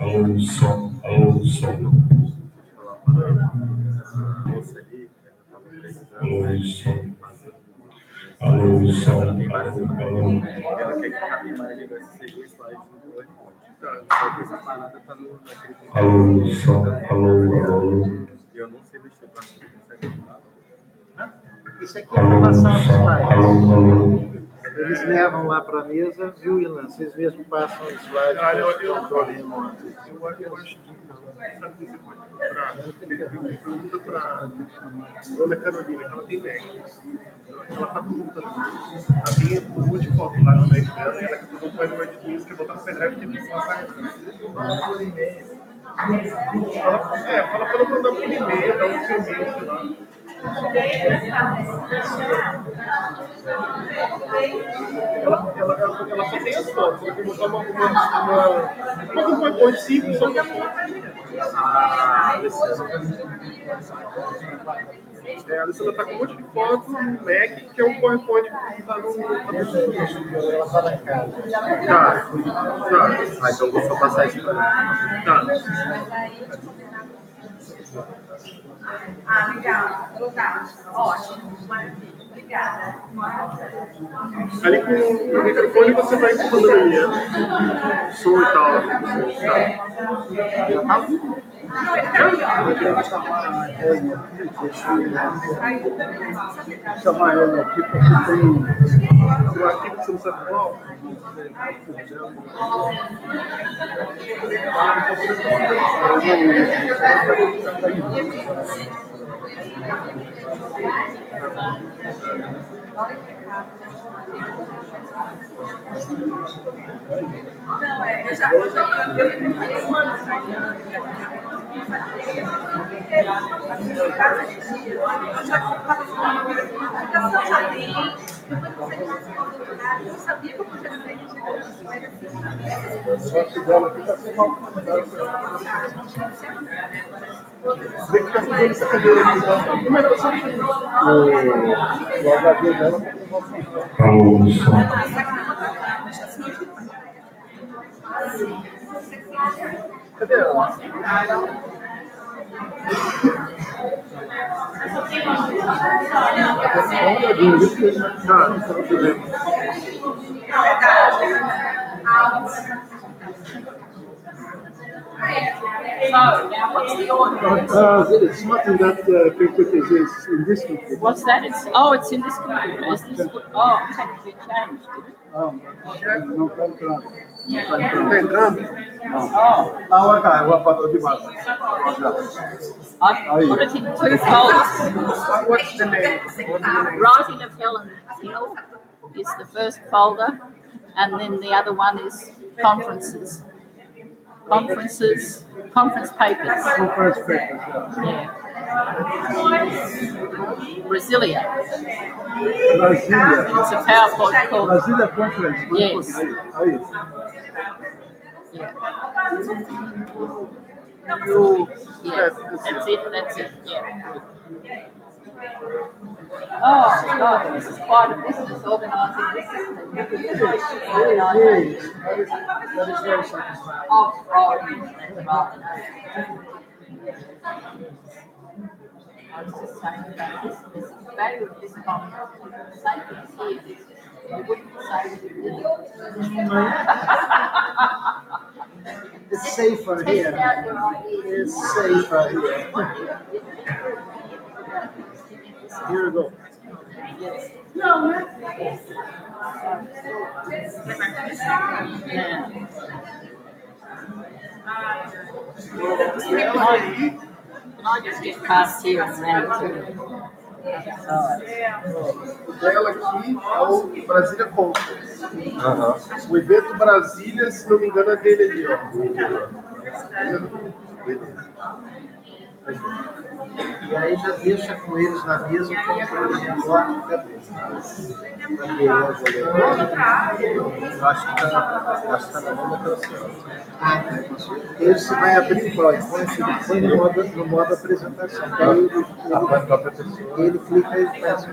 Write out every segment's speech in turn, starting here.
Alô, som, alô, som. Alô, som. Alô, som, alô. Alô, som, alô, alô. Eu não sei mexer para consegue ajudar. Isso aqui é a aprovação dos slides. Alô, alô. Eles levam lá para a mesa, viu, Ilan? Vocês mesmos passam os slides para o controle remoto. Eu acho que pergunta para Dona Carolina, que ela tem Mac. Ela está perguntando. Ela tem um monte de foto lá no Mac dela e ela quer fazer um painel de música e botar no pendrive que tem que passar. Fala para ela mandar por e-mail, dar um seu e-mail, sei lá. Ela só tem as fotos, ela quer montar uma PowerPoint simples só para foto. A Alessandra está com um monte de fotos no Mac, que é um PowerPoint que está no. Ela está lá em casa. Tá. Ah, então vou só passar isso para ela. Tá. Ah, legal. Ótimo. Maravilha. Obrigada. Ali com o microfone você vai empurrando ali, som e tal. Chamar ele aqui porque tem Eu aqui você não sabe qual. Não, eu já sabia que eu podia ser. só que dela aqui está sem mal. Vê que tá fazendo essa cadeira aqui. Como é que você O HD dela está sem mal. Alô, som. Cadê ela? It's not in that computer, it's in this computer. What's that? It's in this computer. Is this it had to be changed, did it? Não está entrando. Tá entrando? Ok, eu apago de baixo. I put it in two folders. What's the name? Writing of Helen Hill is the first folder, and then the other one is conferences. Conference papers. Conference papers, Yeah. Brasilia. Brasília. It's a PowerPoint called. Brasília Conference. Yes. Aí. Yeah. You, Yeah. That's it. Yeah. Oh God, this is quite a business organising this. That is very satisfying. I was just saying about this value of this conference. Same things here. You wouldn't say that you did. It's safer here. Test out your ideas. It's safer here. Here we go. Yes. Can I just get past here and round to o dela aqui é o Brasília Conference. O evento Brasília, se não me engano, é dele ali, ó. E aí já deixa com eles na mesa o controle de bloco de cabeça. Acho que está na mão daquela senhora. Ele se vai abrir, põe no modo apresentação. Ele clica e faz o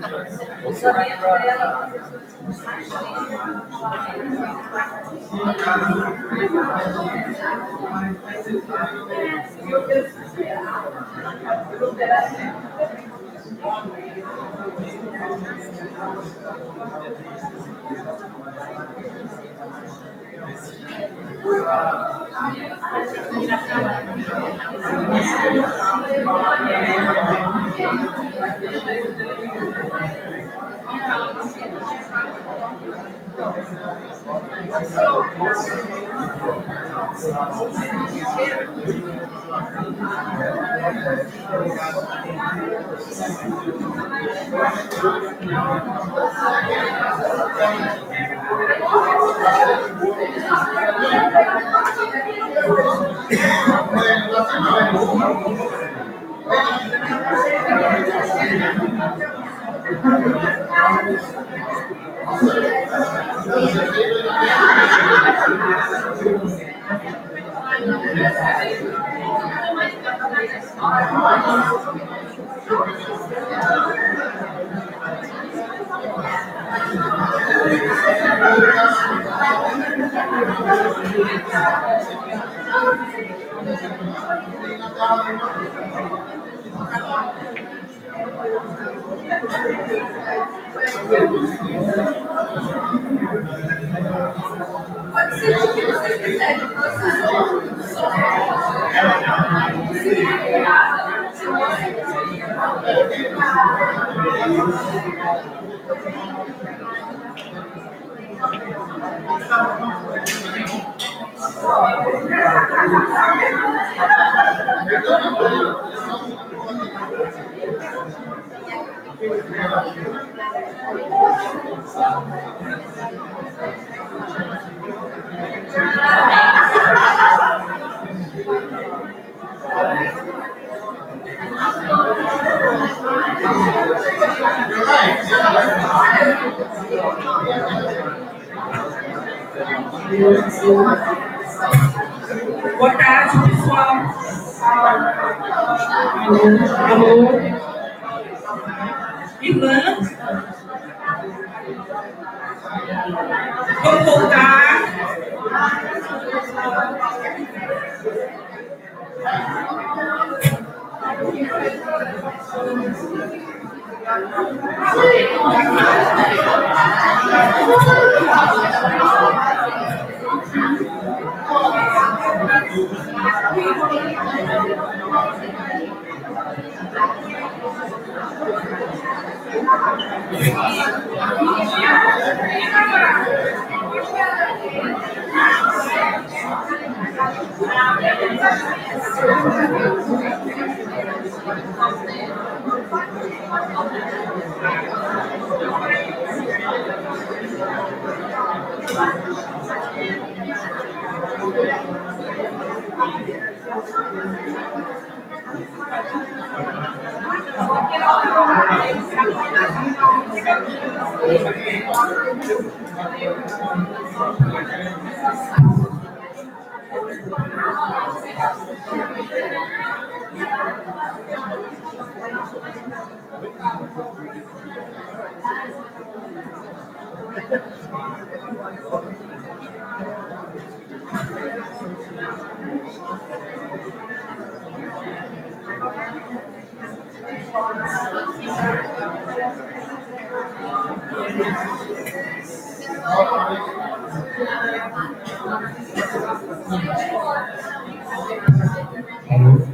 Boa tarde, pessoal. Alô? Ivan? Vamos voltar. Alô?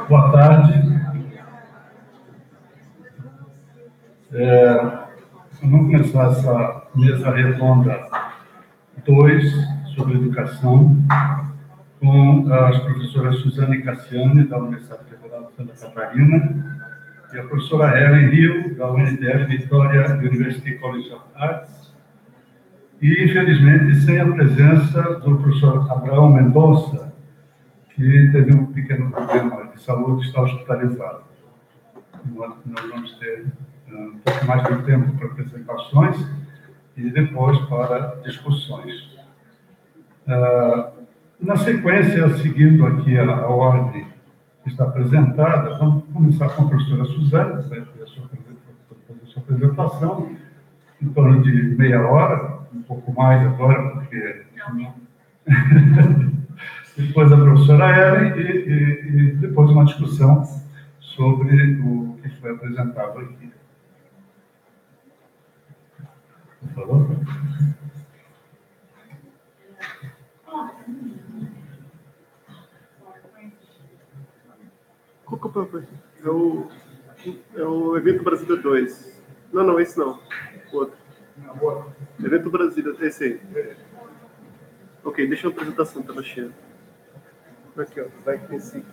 Boa tarde. Vamos começar essa mesa redonda 2 sobre educação com as professoras Suzane Cassiani, da Universidade Federal de Santa Catarina, e a professora Helen Rio, da UNDL Victoria University College of Arts, e, infelizmente, sem a presença do professor Abraão Mendonça, que teve um pequeno problema de saúde, está hospitalizado. Nós vamos ter um pouco mais de tempo para apresentações e depois para discussões. Na sequência, seguindo aqui a ordem que está apresentada, vamos começar com a professora Suzane, que vai fazer a sua apresentação, em torno de meia hora, um pouco mais agora, porque... Depois a professora Helen e depois uma discussão sobre o que foi apresentado aqui. Por favor. Qual que é o propósito? É o Evento Brasília 2. Não, esse não. O outro. Evento Brasília, esse aí. Ok, deixa a apresentação, tá cheia. Aqui, ó, vai com esse.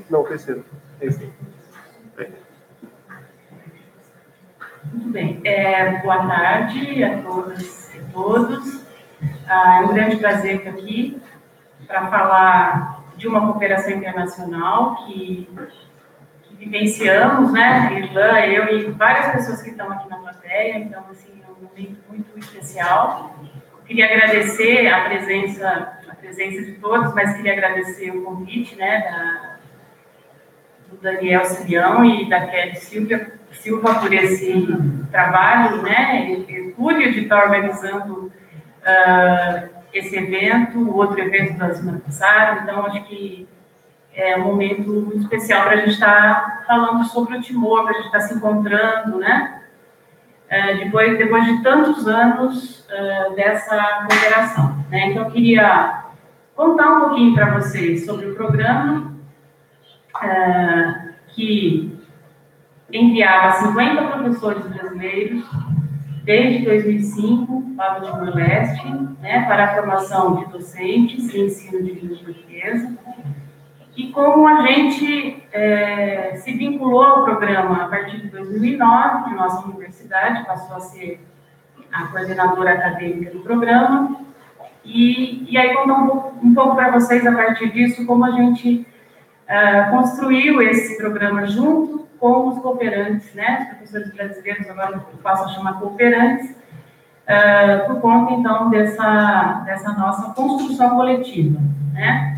Não, o terceiro. Esse. Muito bem. Boa tarde a todas e todos. É um grande prazer estar aqui para falar de uma cooperação internacional que vivenciamos, né? Irlan, eu e várias pessoas que estão aqui na plateia, então, assim, é um momento muito especial. Queria agradecer a presença de todos, mas queria agradecer o convite, né, do Daniel Sirião e da Kelly Silva por esse trabalho, né, hercúleo de estar organizando esse evento, o outro evento da semana passada. Então, acho que é um momento muito especial para a gente estar falando sobre o Timor, para a gente estar se encontrando, né, depois de tantos anos dessa cooperação, né. Então, eu queria contar um pouquinho para vocês sobre o programa que enviava 50 professores brasileiros desde 2005 para o Timor-Leste, né, para a formação de docentes em ensino de língua portuguesa, e como a gente se vinculou ao programa a partir de 2009, que nossa universidade passou a ser a coordenadora acadêmica do programa, e aí contar um pouco para vocês, a partir disso, como a gente construiu esse programa junto com os cooperantes, né, os professores brasileiros, agora eu passo a chamar cooperantes, por conta, então, dessa nossa construção coletiva, né.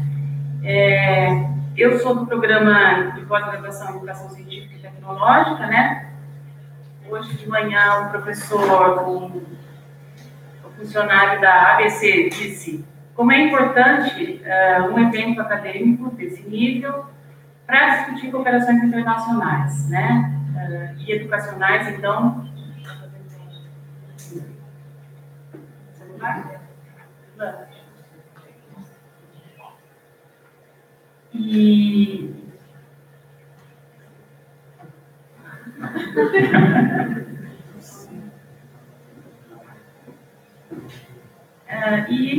Eu sou do programa de pós-graduação em Educação Científica e Tecnológica, né. Hoje de manhã o professor, o funcionário da ABC disse como é importante um evento acadêmico desse nível para discutir cooperações internacionais, né? E educacionais, então. E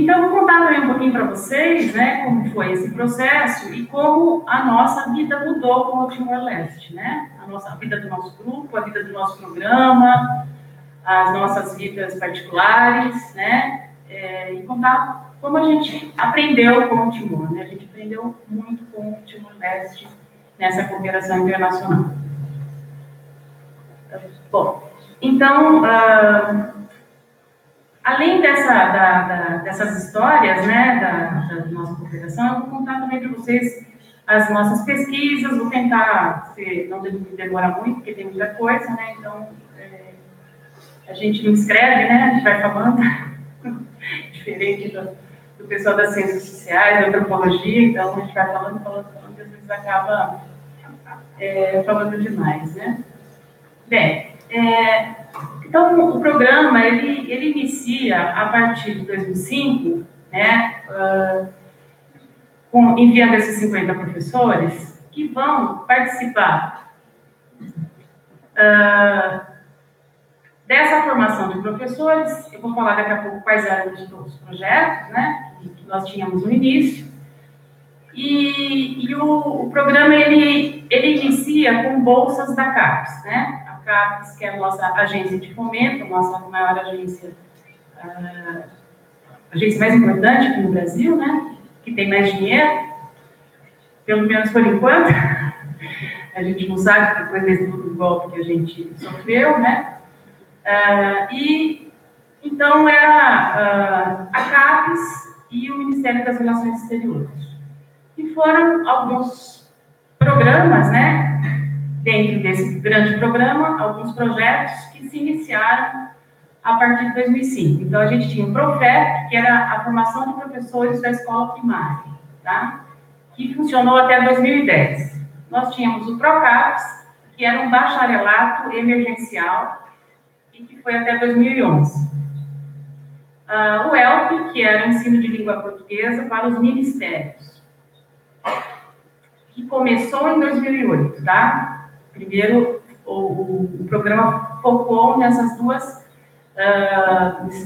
então, vou contar também um pouquinho para vocês, né, como foi esse processo e como a nossa vida mudou com o Timor-Leste, né? A vida do nosso grupo, a vida do nosso programa, as nossas vidas particulares, né? E contar como a gente aprendeu com o Timor, né? A gente aprendeu muito com o Timor-Leste nessa cooperação internacional. Bom, então, além dessas histórias, né, da nossa cooperação, eu vou contar também para vocês as nossas pesquisas, vou tentar, não demorar muito, porque tem muita coisa, né, então a gente não escreve, né, a gente vai falando, diferente do pessoal das ciências sociais, da antropologia, então a gente vai falando, e às vezes acaba falando demais, né. Bem, então o programa, ele inicia a partir de 2005, né, enviando esses 50 professores que vão participar dessa formação de professores. Eu vou falar daqui a pouco quais eram os projetos, né, que nós tínhamos no início. E o programa, ele inicia com bolsas da CAPES, né? A CAPES, que é a nossa agência de fomento, a nossa maior agência, a agência mais importante aqui no Brasil, né? Que tem mais dinheiro, pelo menos por enquanto. A gente não sabe depois do golpe que a gente sofreu, né? E então era a CAPES e o Ministério das Relações Exteriores. E foram alguns programas, né, dentro desse grande programa, alguns projetos que se iniciaram a partir de 2005. Então, a gente tinha o PROFEP, que era a formação de professores da escola primária, tá? Que funcionou até 2010. Nós tínhamos o PROCAPES, que era um bacharelato emergencial, e que foi até 2011. O ELP, que era o ensino de língua portuguesa para os ministérios, que começou em 2008, tá? Primeiro, o programa focou nesses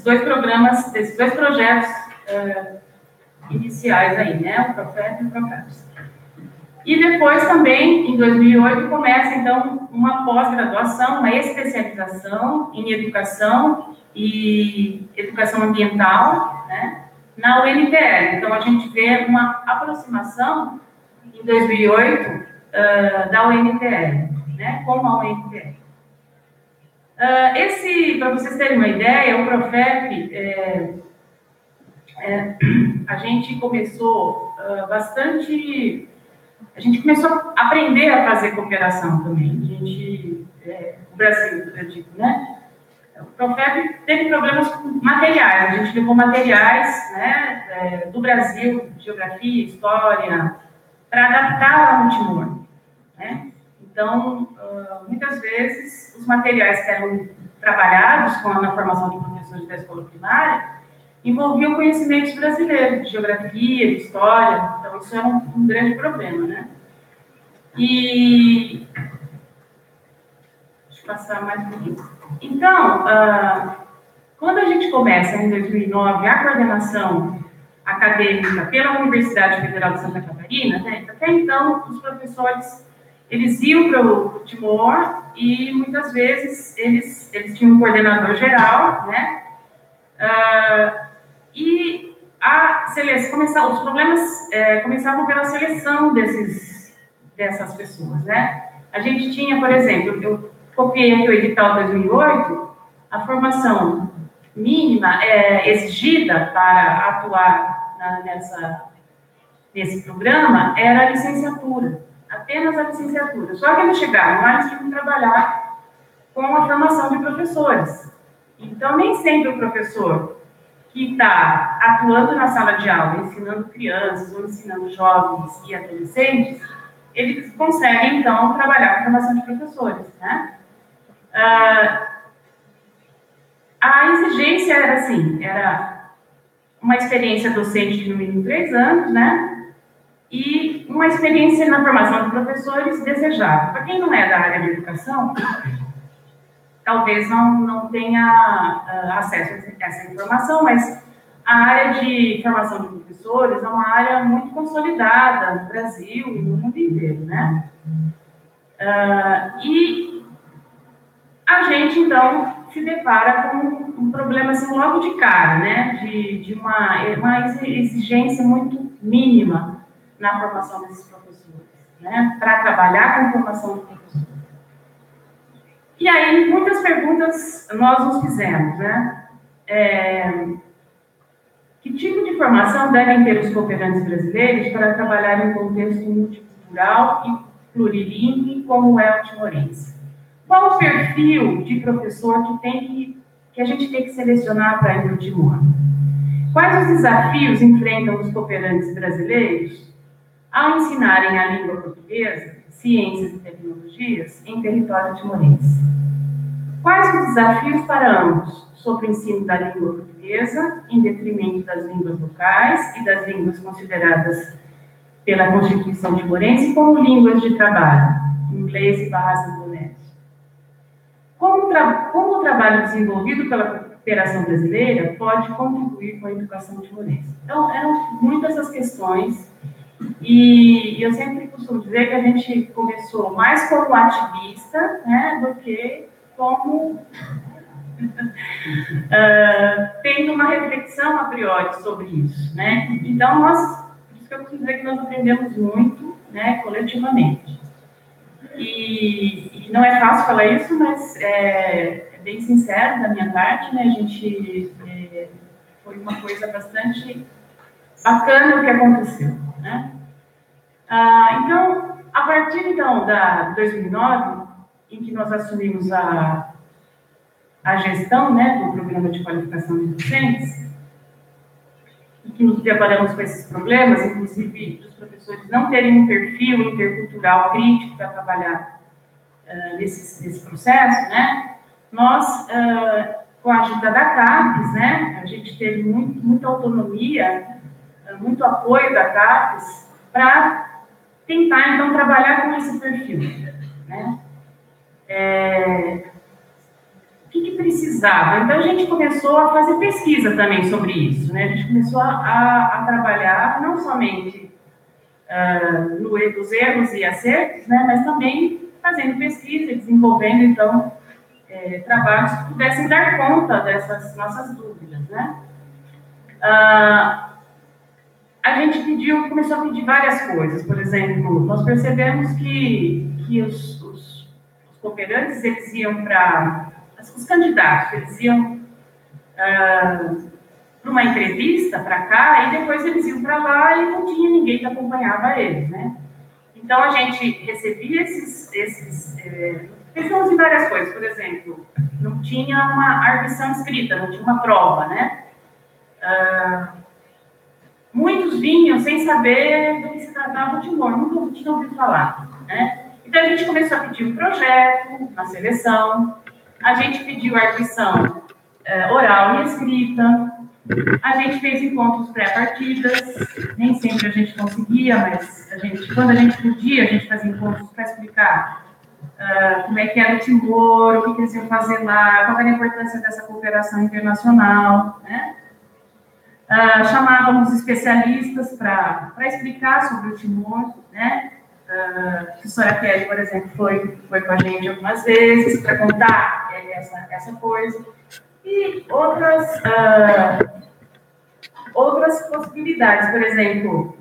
dois programas, desses dois projetos iniciais aí, né? O PROFEP e o PROCAPES. E depois também, em 2008, começa, então, uma pós-graduação, uma especialização em educação e educação ambiental, né? Na UNTL. Então, a gente vê uma aproximação em 2008, da UNTL, né, com a UNTL. Para vocês terem uma ideia, o PROFEP, a gente começou a gente começou a aprender a fazer cooperação também. O Brasil, eu digo, né? O PROFEP teve problemas com materiais, a gente levou materiais, né, do Brasil, geografia, história, para adaptar ao Timor, né? Então, muitas vezes, os materiais que eram trabalhados na formação de professores da escola primária envolviam conhecimentos brasileiros, de geografia, de história, então isso era um grande problema, né? E... deixa eu passar mais um pouquinho. Então, quando a gente começa, em 2009, a coordenação acadêmica pela Universidade Federal de Santa Catarina, né, até então, os professores, eles iam para o Timor e, muitas vezes, eles tinham um coordenador geral, né, e os problemas começavam pela seleção dessas pessoas, né. A gente tinha, por exemplo, eu copiei aqui o edital 2008, a formação mínima exigida para atuar nesse programa era a licenciatura, apenas a licenciatura. Só que eles chegaram lá e tinham que trabalhar com a formação de professores. Então, nem sempre o professor que está atuando na sala de aula, ensinando crianças ou ensinando jovens e adolescentes, eles conseguem, então, trabalhar com a formação de professores, né? A exigência era assim, era uma experiência docente de no mínimo 3 anos, né? E uma experiência na formação de professores desejável. Para quem não é da área de educação, talvez não tenha acesso a essa informação, mas a área de formação de professores é uma área muito consolidada no Brasil e no mundo inteiro, né? E a gente, então, se depara com um problema, assim, logo de cara, né? De uma exigência muito mínima na formação desses professores, né? Para trabalhar com formação de professores. E aí, muitas perguntas nós nos fizemos, né? Que tipo de formação devem ter os cooperantes brasileiros para trabalhar em contexto multicultural e plurilingue como é o timorense? Qual o perfil de professor que a gente tem que selecionar para ir para o Timor? Quais os desafios enfrentam os cooperantes brasileiros ao ensinarem a língua portuguesa, ciências e tecnologias em território timorense? Quais os desafios para ambos sobre o ensino da língua portuguesa, em detrimento das línguas locais e das línguas consideradas pela Constituição timorense como línguas de trabalho, inglês e /indonésio? Como o trabalho desenvolvido pela cooperação brasileira pode contribuir com a educação timorense? Então, eram muitas as questões, e eu sempre costumo dizer que a gente começou mais como ativista, né, do que como tendo uma reflexão a priori sobre isso, né? Então, por isso que eu costumo dizer que nós aprendemos muito, né, coletivamente. E não é fácil falar isso, mas é bem sincero da minha parte, né? A gente foi uma coisa bastante bacana o que aconteceu, né? Então, a partir então de 2009, em que nós assumimos a gestão, né, do programa de qualificação de docentes, e que nos deparamos com esses problemas, inclusive dos professores não terem um perfil intercultural crítico para trabalhar nesse processo, né? Nós, com a ajuda da CAPES, né, a gente teve muita autonomia, muito apoio da CAPES para tentar, então, trabalhar com esse perfil, né? O que precisava? Então, a gente começou a fazer pesquisa também sobre isso, né? A gente começou a trabalhar não somente nos erros e acertos, né? Mas também fazendo pesquisa, desenvolvendo, então, trabalhos que pudessem dar conta dessas nossas dúvidas, né? A gente começou a pedir várias coisas. Por exemplo, nós percebemos que os cooperantes, eles iam para... Os candidatos, eles iam para uma entrevista para cá, e depois eles iam para lá e não tinha ninguém que acompanhava eles, né? Então, a gente recebia pensamos em várias coisas. Por exemplo, não tinha uma arguição escrita, não tinha uma prova, né? Muitos vinham sem saber do que se tratava o Timor, nunca tinham ouvido falar, né? Então, a gente começou a pedir um projeto, uma seleção, a gente pediu arguição oral e escrita, a gente fez encontros pré-partidas, nem sempre a gente conseguia, mas quando a gente podia, a gente fazia encontros para explicar como é que era o Timor, o que eles iam fazer lá, qual era a importância dessa cooperação internacional, né? Chamávamos especialistas para explicar sobre o Timor, né? A professora Kelly, por exemplo, foi com a gente algumas vezes para contar essa coisa. E outras possibilidades. Por exemplo,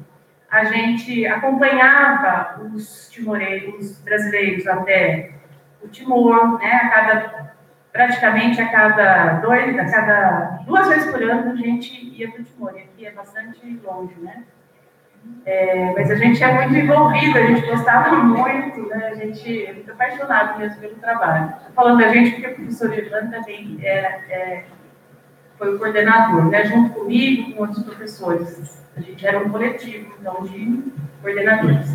a gente acompanhava os brasileiros até o Timor, né? Praticamente a cada 2 vezes por ano a gente ia para o Timor, e aqui é bastante longe, né? Mas a gente é muito envolvido, a gente gostava muito, né? A gente é muito apaixonado mesmo pelo trabalho. Estou falando da gente porque o professor Ivan também foi o coordenador, né, junto comigo, com outros professores. A gente era um coletivo, então, de coordenadores.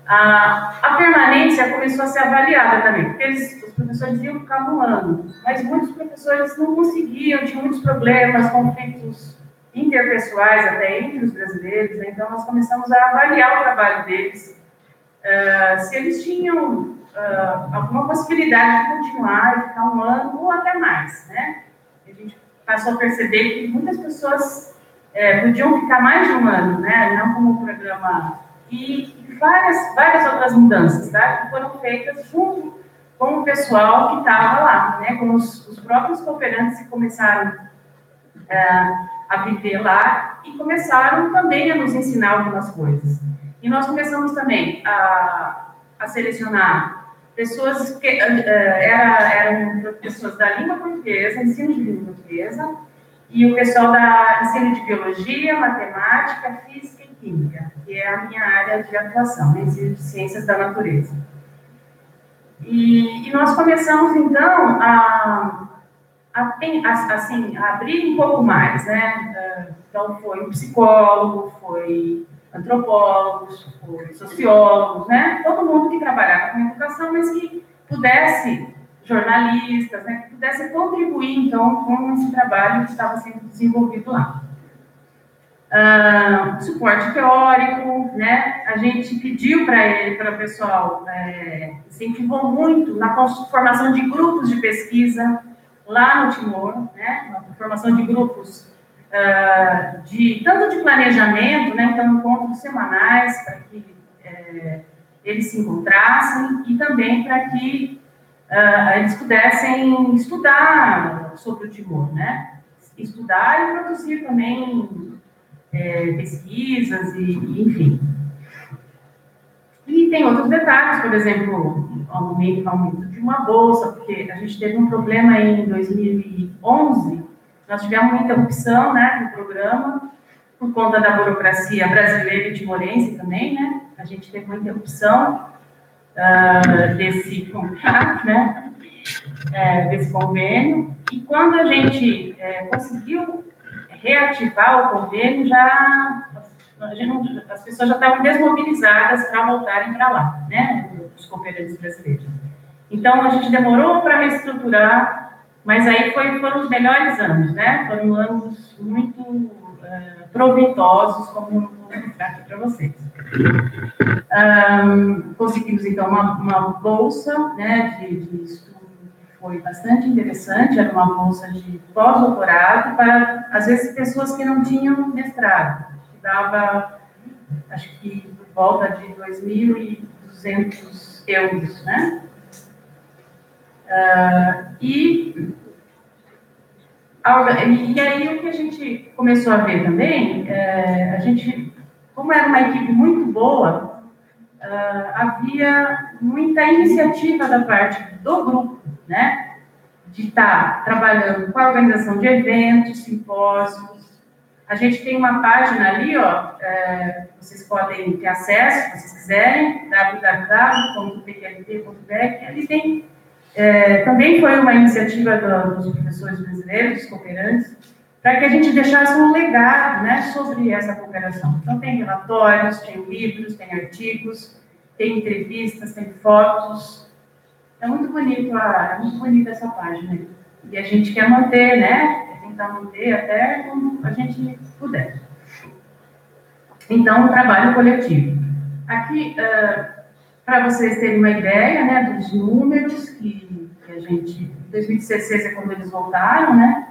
A permanência começou a ser avaliada também, porque os professores iam ficar no ano, mas muitos professores não conseguiam, tinham muitos problemas, conflitos interpessoais até entre os brasileiros, né? Então nós começamos a avaliar o trabalho deles, se eles tinham alguma possibilidade de continuar e ficar um ano ou até mais, né? A gente passou a perceber que muitas pessoas podiam ficar mais de um ano, né? Não como o programa... E várias outras mudanças, tá? Que foram feitas junto com o pessoal que estava lá, né? Com os próprios cooperantes que começaram a viver lá e começaram também a nos ensinar algumas coisas. E nós começamos também a selecionar pessoas que eram pessoas da língua portuguesa, ensino de língua portuguesa, e o pessoal da ensino de biologia, matemática, física e química, que é a minha área de atuação, né, ensino de ciências da natureza. E nós começamos, então, a abrir um pouco mais, né? Então, foi um psicólogo, foi antropólogos, foi sociólogos, né? Todo mundo que trabalhava com educação, mas que pudesse, jornalistas, né? Que pudesse contribuir, então, com esse trabalho que estava sendo desenvolvido lá. Suporte teórico, né? A gente pediu para o pessoal, incentivou muito na formação de grupos de pesquisa lá no Timor, né? Na formação de grupos tanto de planejamento, né? Então, encontros semanais para que eles se encontrassem e também para que eles pudessem estudar sobre o Timor, né? Estudar e produzir também pesquisas e enfim. E tem outros detalhes, por exemplo, aumento de uma bolsa, porque a gente teve um problema em 2011, nós tivemos uma interrupção, né, no programa, por conta da burocracia brasileira e timorense também, né, a gente teve uma interrupção desse contrato, né, desse convênio, e quando a gente conseguiu reativar o convênio, as pessoas já estavam desmobilizadas para voltarem para lá, né, os cooperantes brasileiros. Então, a gente demorou para reestruturar, mas aí foram os melhores anos, né, foram anos muito proveitosos, como eu vou mostrar aqui para vocês. Conseguimos, então, uma bolsa, né, de estudo que foi bastante interessante, era uma bolsa de pós-doutorado para, às vezes, pessoas que não tinham mestrado, que dava, acho que, por volta de 2.200 euros, né? E aí o que a gente começou a ver também, a gente, como era uma equipe muito boa, havia muita iniciativa da parte do grupo, né, de estar trabalhando com a organização de eventos, simpósios. A gente tem uma página ali, ó, vocês podem ter acesso, se vocês quiserem, www.pqlt.br. Ali tem, também foi uma iniciativa dos professores brasileiros, dos cooperantes, para que a gente deixasse um legado, né, sobre essa cooperação. Então, tem relatórios, tem livros, tem artigos, tem entrevistas, tem fotos. É muito bonita essa página. E a gente quer manter, né, tentar manter até como a gente puder. Então, um trabalho coletivo. Aqui, para vocês terem uma ideia, né, dos números que a gente... 2016 é quando eles voltaram, né?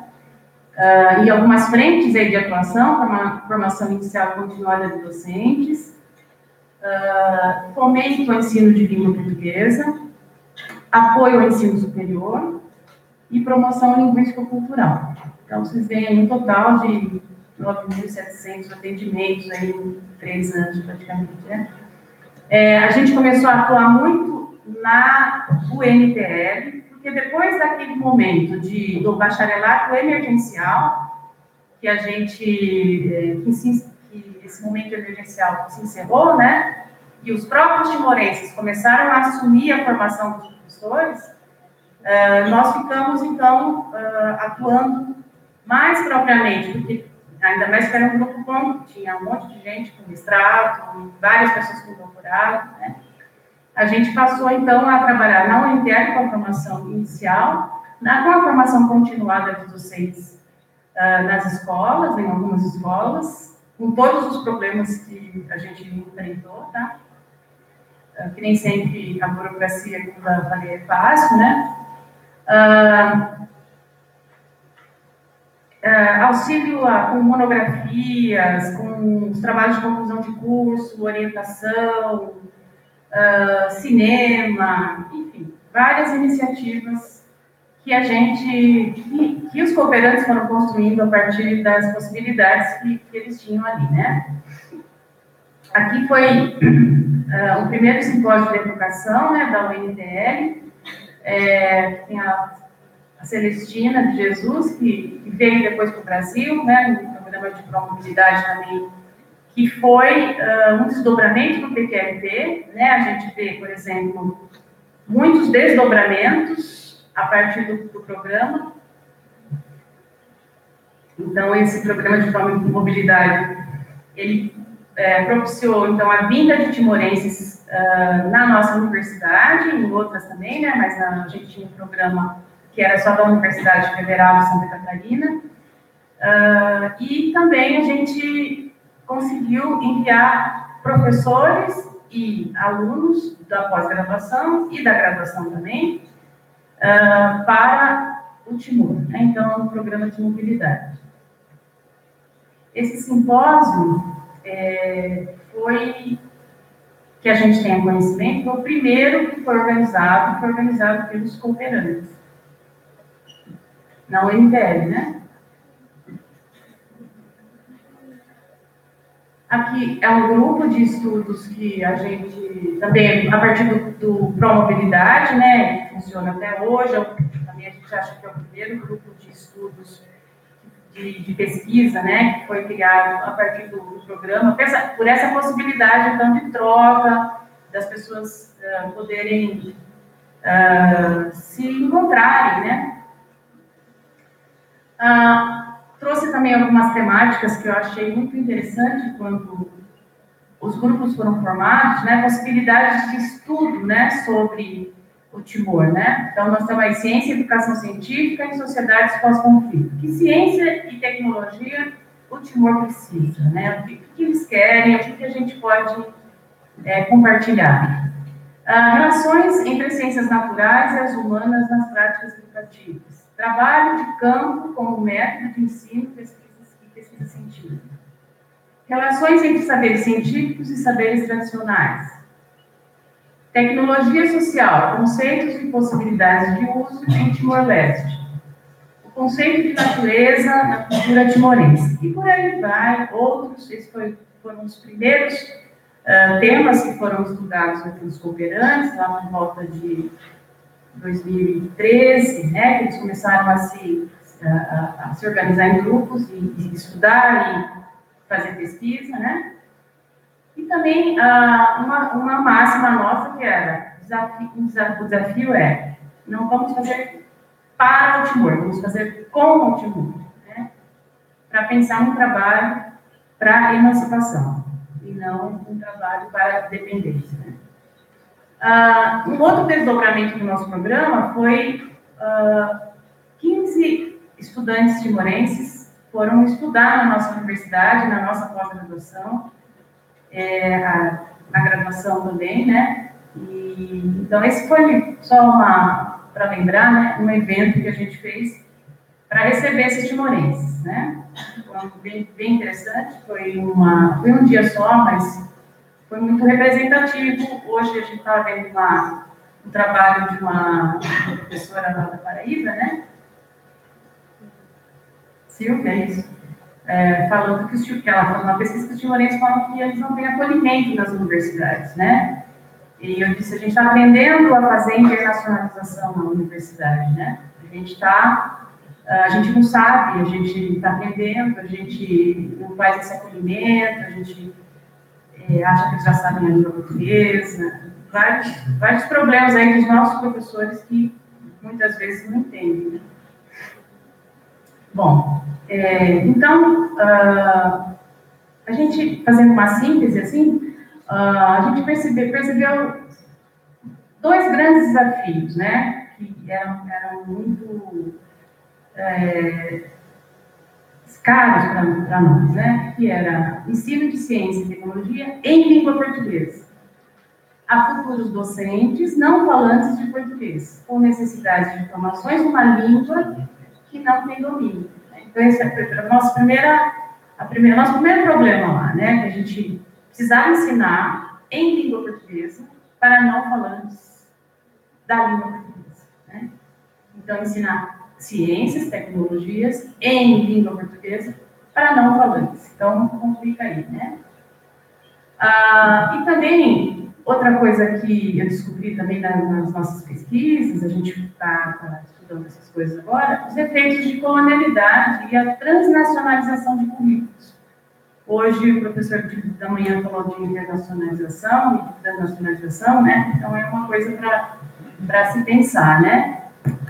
E algumas frentes aí de atuação, como a formação inicial e continuada de docentes, fomento ao ensino de língua portuguesa, apoio ao ensino superior e promoção linguístico-cultural. Então, vocês veem aí um total de 9.700 atendimentos aí em 3 anos, praticamente, né? A gente começou a atuar muito na UNTL, porque depois daquele momento do bacharelato emergencial, que a gente, que esse momento emergencial se encerrou, né? E os próprios timorenses começaram a assumir a formação dos professores, nós ficamos, então, atuando mais propriamente, porque ainda mais que era um grupo bom, tinha um monte de gente com mestrado, várias pessoas com doutorado, né? A gente passou, então, a trabalhar na UNTL com a formação inicial, com a formação continuada de docentes nas escolas, em algumas escolas, com todos os problemas que a gente enfrentou, tá? Que nem sempre a burocracia que eu falei é fácil, né? Auxílio com monografias, com os trabalhos de conclusão de curso, orientação, cinema, enfim, várias iniciativas que a gente, que os cooperantes foram construindo a partir das possibilidades que eles tinham ali, né? Aqui foi o primeiro simpósio de educação, né, da UNTL, tem a Celestina de Jesus, que veio depois para o Brasil, né, no programa de promobilidade também, que foi um desdobramento do PQRT, né, a gente vê, por exemplo, muitos desdobramentos a partir do programa. Então, esse programa de mobilidade, ele propiciou, então, a vinda de timorenses na nossa universidade, em outras também, né, mas a gente tinha um programa que era só da Universidade Federal de Santa Catarina, e também a gente conseguiu enviar professores e alunos da pós-graduação e da graduação também para o Timor, né? Então, um programa de mobilidade. Esse simpósio foi, que a gente tenha conhecimento, foi o primeiro que foi organizado pelos cooperantes, na UNTL, né? Aqui é um grupo de estudos que a gente, também, a partir do Promobilidade, né, que funciona até hoje, também a gente acha que é o primeiro grupo de estudos de pesquisa, né, que foi criado a partir do programa, por essa possibilidade, então, de troca, das pessoas poderem se encontrarem, né. Trouxe também algumas temáticas que eu achei muito interessante quando os grupos foram formados, né, possibilidades de estudo, né, sobre o Timor, né. Então, nós temos aí ciência e educação científica em sociedades pós-conflito. Que ciência e tecnologia o Timor precisa, né, o que eles querem, o que a gente pode compartilhar. Relações entre as ciências naturais e as humanas nas práticas educativas. Trabalho de campo como método de ensino, pesquisa científica. Relações entre saberes científicos e saberes tradicionais. Tecnologia social, conceitos e possibilidades de uso em Timor-Leste. O conceito de natureza na cultura timorense. E por aí vai, outros, esses foram os primeiros temas que foram estudados pelos cooperantes, lá por volta de 2013, né, que eles começaram a se organizar em grupos e estudar e fazer pesquisa, né? E também uma máxima nossa que era, o desafio é, não vamos fazer para o Timor, vamos fazer com o Timor, né? Para pensar um trabalho para a emancipação, e não um trabalho para a dependência, né? Um outro desdobramento do nosso programa foi 15 estudantes timorenses foram estudar na nossa universidade, na nossa pós-graduação, na graduação também, né? Então, esse foi só para lembrar, né, um evento que a gente fez para receber esses timorenses, né? Foi bem interessante, foi um dia só, mas foi muito representativo. Hoje a gente está vendo um trabalho de uma professora lá da Paraíba, né? Silvia, é isso. Falando que ela falou uma pesquisa que os timorenses falam que eles não têm acolhimento nas universidades, né? E eu disse, a gente está aprendendo a fazer internacionalização na universidade, né? A gente não sabe, a gente está aprendendo, a gente não faz esse acolhimento, a gente acha que eles já sabem a língua portuguesa, vários problemas aí dos nossos professores que muitas vezes não entendem, né? Bom, então, a gente, fazendo uma síntese assim, a gente percebeu dois grandes desafios, né, que eram muito caros para nós, né, que era ensino de ciência e tecnologia em língua portuguesa. Há futuros docentes não falantes de português, com necessidade de informações numa língua que não tem domínio. Então, esse é o nosso primeiro problema lá, né? Que a gente precisava ensinar em língua portuguesa para não falantes da língua portuguesa, né? Então, ensinar ciências, tecnologias em língua portuguesa para não falantes. Então, complica aí, né? E também, outra coisa que eu descobri também nas nossas pesquisas, a gente está estudando essas coisas agora, os efeitos de colonialidade e a transnacionalização de currículos. Hoje, o professor da manhã falou de internacionalização e de transnacionalização, né? Então, é uma coisa para se pensar, né?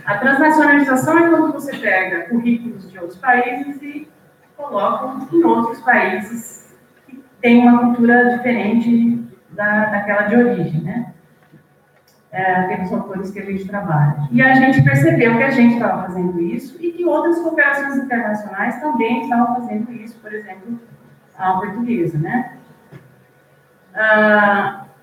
A transnacionalização é quando você pega currículos de outros países e coloca em outros países tem uma cultura diferente daquela de origem, né? Aqueles autores que a gente trabalha. E a gente percebeu que a gente estava fazendo isso e que outras cooperações internacionais também estavam fazendo isso, por exemplo, a portuguesa, né?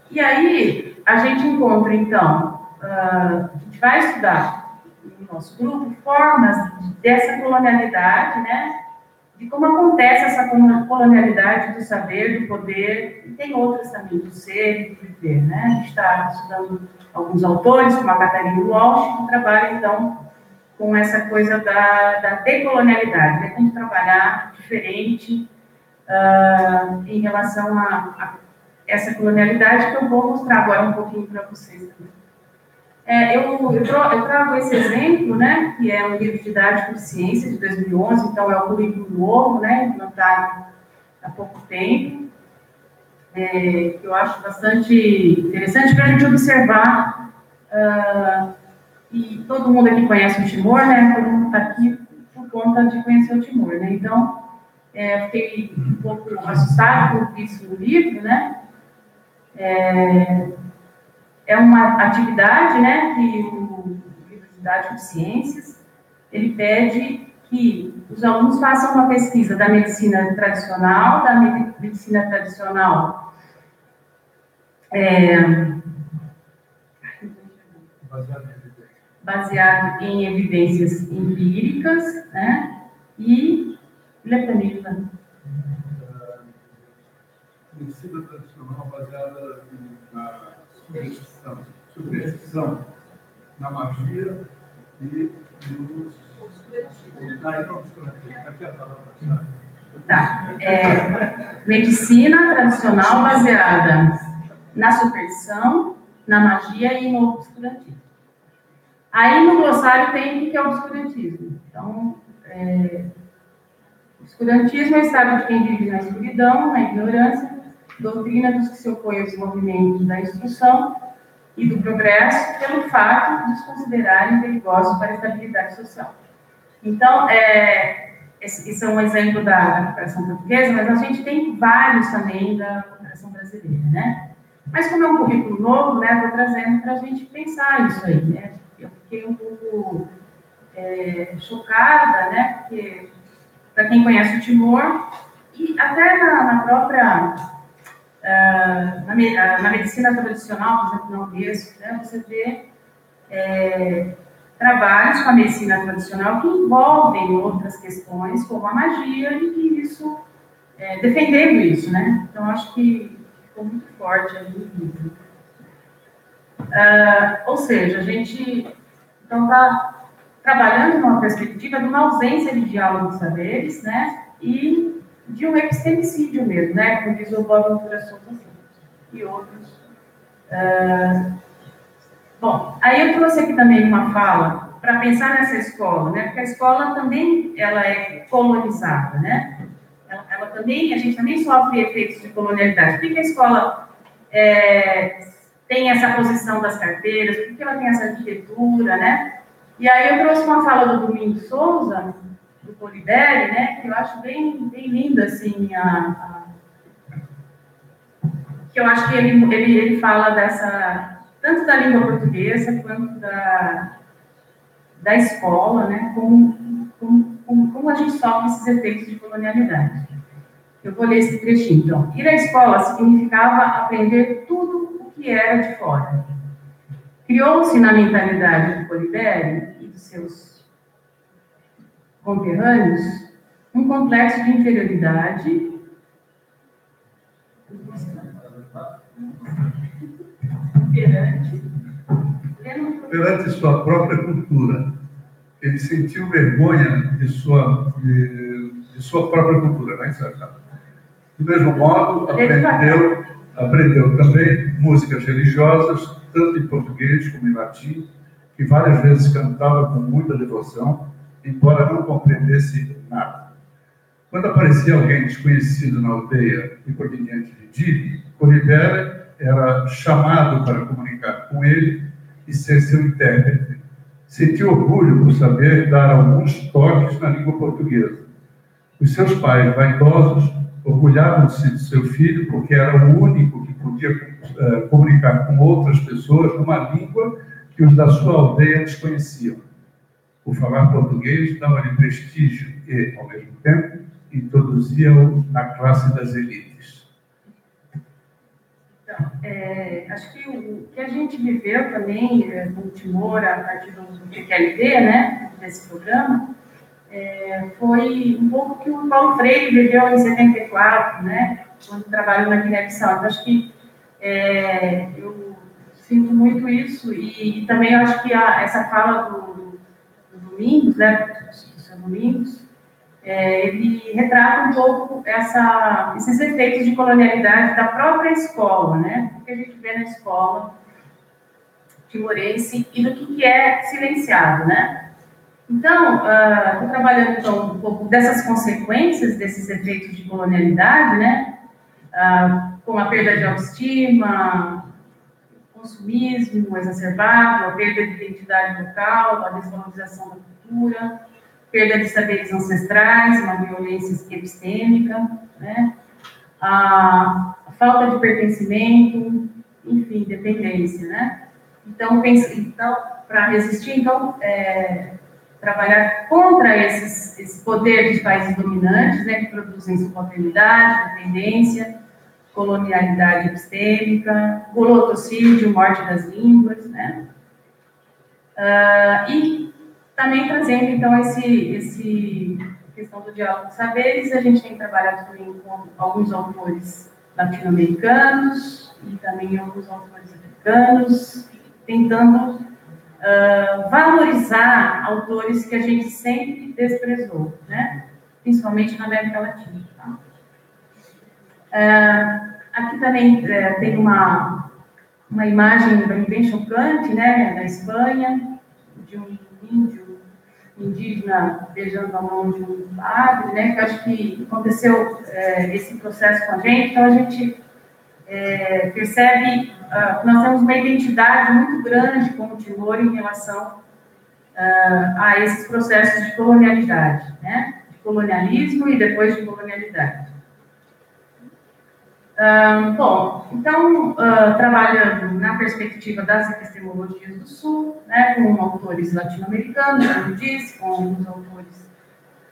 E aí, a gente encontra, então, a gente vai estudar no nosso grupo formas dessa colonialidade, né? De como acontece essa colonialidade do saber, do poder, e tem outras também, do ser e do viver, né? A gente está estudando alguns autores, como a Catarina Walsh, que trabalham, então, com essa coisa da decolonialidade, né? Como trabalhar diferente em relação a essa colonialidade, que eu vou mostrar agora um pouquinho para vocês também. Eu trago esse exemplo, né, que é um livro didático de ciência de 2011, então é um currículo novo, né, implantado há pouco tempo, que eu acho bastante interessante para a gente observar, e todo mundo aqui conhece o Timor, né, todo mundo está aqui por conta de conhecer o Timor, né, então, fiquei um pouco assustada com isso no livro, né, é uma atividade, né, que o livro didático de ciências, ele pede que os alunos façam uma pesquisa da medicina tradicional, baseado em evidências empíricas, né, e leptonita. Medicina tradicional baseada na superstição, na magia e nos... Tá. Medicina tradicional baseada na superstição, na magia e no obscurantismo. Aí no glossário tem o que é o obscurantismo. Então, obscurantismo é o estado de quem vive na escuridão, na ignorância, doutrina dos que se opõem aos movimentos da instrução e do progresso pelo fato de os considerarem perigosos para a estabilidade social. Então, esse é um exemplo da cooperação portuguesa, mas a gente tem vários também da cooperação brasileira, né? Mas como é um currículo novo, né, estou trazendo para a gente pensar isso aí, né? Eu fiquei um pouco chocada, né, porque para quem conhece o Timor, e até na própria... na medicina tradicional, por exemplo, no texto, né, você vê trabalhos com a medicina tradicional que envolvem outras questões, como a magia, e que isso, defendendo isso, né? Então, acho que ficou muito forte ali no livro. Ou seja, a gente então está trabalhando numa perspectiva de uma ausência de diálogo de saberes, né? E de um epistemicídio mesmo, né? Como diz o Boaventura Souza e outros. Bom, aí eu trouxe aqui também uma fala para pensar nessa escola, né? Porque a escola também ela é colonizada, né? Ela também, a gente também sofre efeitos de colonialidade. Por que a escola tem essa posição das carteiras? Por que ela tem essa arquitetura, né? E aí eu trouxe uma fala do Domingos Souza, do Polideri, né, que eu acho bem linda, assim, que eu acho que ele fala tanto da língua portuguesa quanto da escola, né, como a gente sofre esses efeitos de colonialidade. Eu vou ler esse trechinho, então. Ir à escola significava aprender tudo o que era de fora. Criou-se na mentalidade do Polideri e dos seus conterrâneos um complexo de inferioridade perante sua própria cultura. Ele sentiu vergonha de sua própria cultura, né? Do mesmo modo, aprendeu também músicas religiosas, tanto em português como em latim, que várias vezes cantava com muita devoção, embora não compreendesse nada. Quando aparecia alguém desconhecido na aldeia e proveniente de Dili, Polideri era chamado para comunicar com ele e ser seu intérprete. Sentiu orgulho por saber dar alguns toques na língua portuguesa. Os seus pais, vaidosos, orgulhavam-se de seu filho porque era o único que podia comunicar com outras pessoas numa língua que os da sua aldeia desconheciam. Por falar português, dava-lhe prestígio e, ao mesmo tempo, introduzia-o na classe das elites. Então, acho que o que a gente viveu também com o Timor, a partir do QQLD, né, desse programa, foi um pouco que o Paulo Freire viveu em 74, né, quando trabalhou na Guiné-Bissau. Então, acho que eu sinto muito isso, e também acho que essa fala do Domingos, né, do seu Domingos, ele retrata um pouco esses efeitos de colonialidade da própria escola, né, o que a gente vê na escola timorense e do que é silenciado, né. Então, estou trabalhando então, um pouco dessas consequências desses efeitos de colonialidade, né, com a perda de autoestima, consumismo exacerbado, a perda de identidade local, a desvalorização da cultura, perda de saberes ancestrais, uma violência epistêmica, né, a falta de pertencimento, enfim, dependência, né. Então para resistir, trabalhar contra esse poder dos países dominantes, né, que produzem subalternidade, dependência, colonialidade epistêmica, golotocídio, morte das línguas, né? E também trazendo, então, esse questão do diálogo dos saberes, a gente tem trabalhado também com alguns autores latino-americanos e também alguns autores africanos, tentando valorizar autores que a gente sempre desprezou, né? Principalmente na América Latina. Tá? Aqui também tem uma imagem bem chocante, né, da Espanha, de um índio indígena beijando a mão de um padre, né, que acho que aconteceu esse processo com a gente, então a gente percebe que nós temos uma identidade muito grande com o Timor em relação a esses processos de colonialidade, né? De colonialismo e depois de colonialidade. Bom, então, trabalhando na perspectiva das epistemologias do Sul, né, com autores latino-americanos, como eu disse, com alguns autores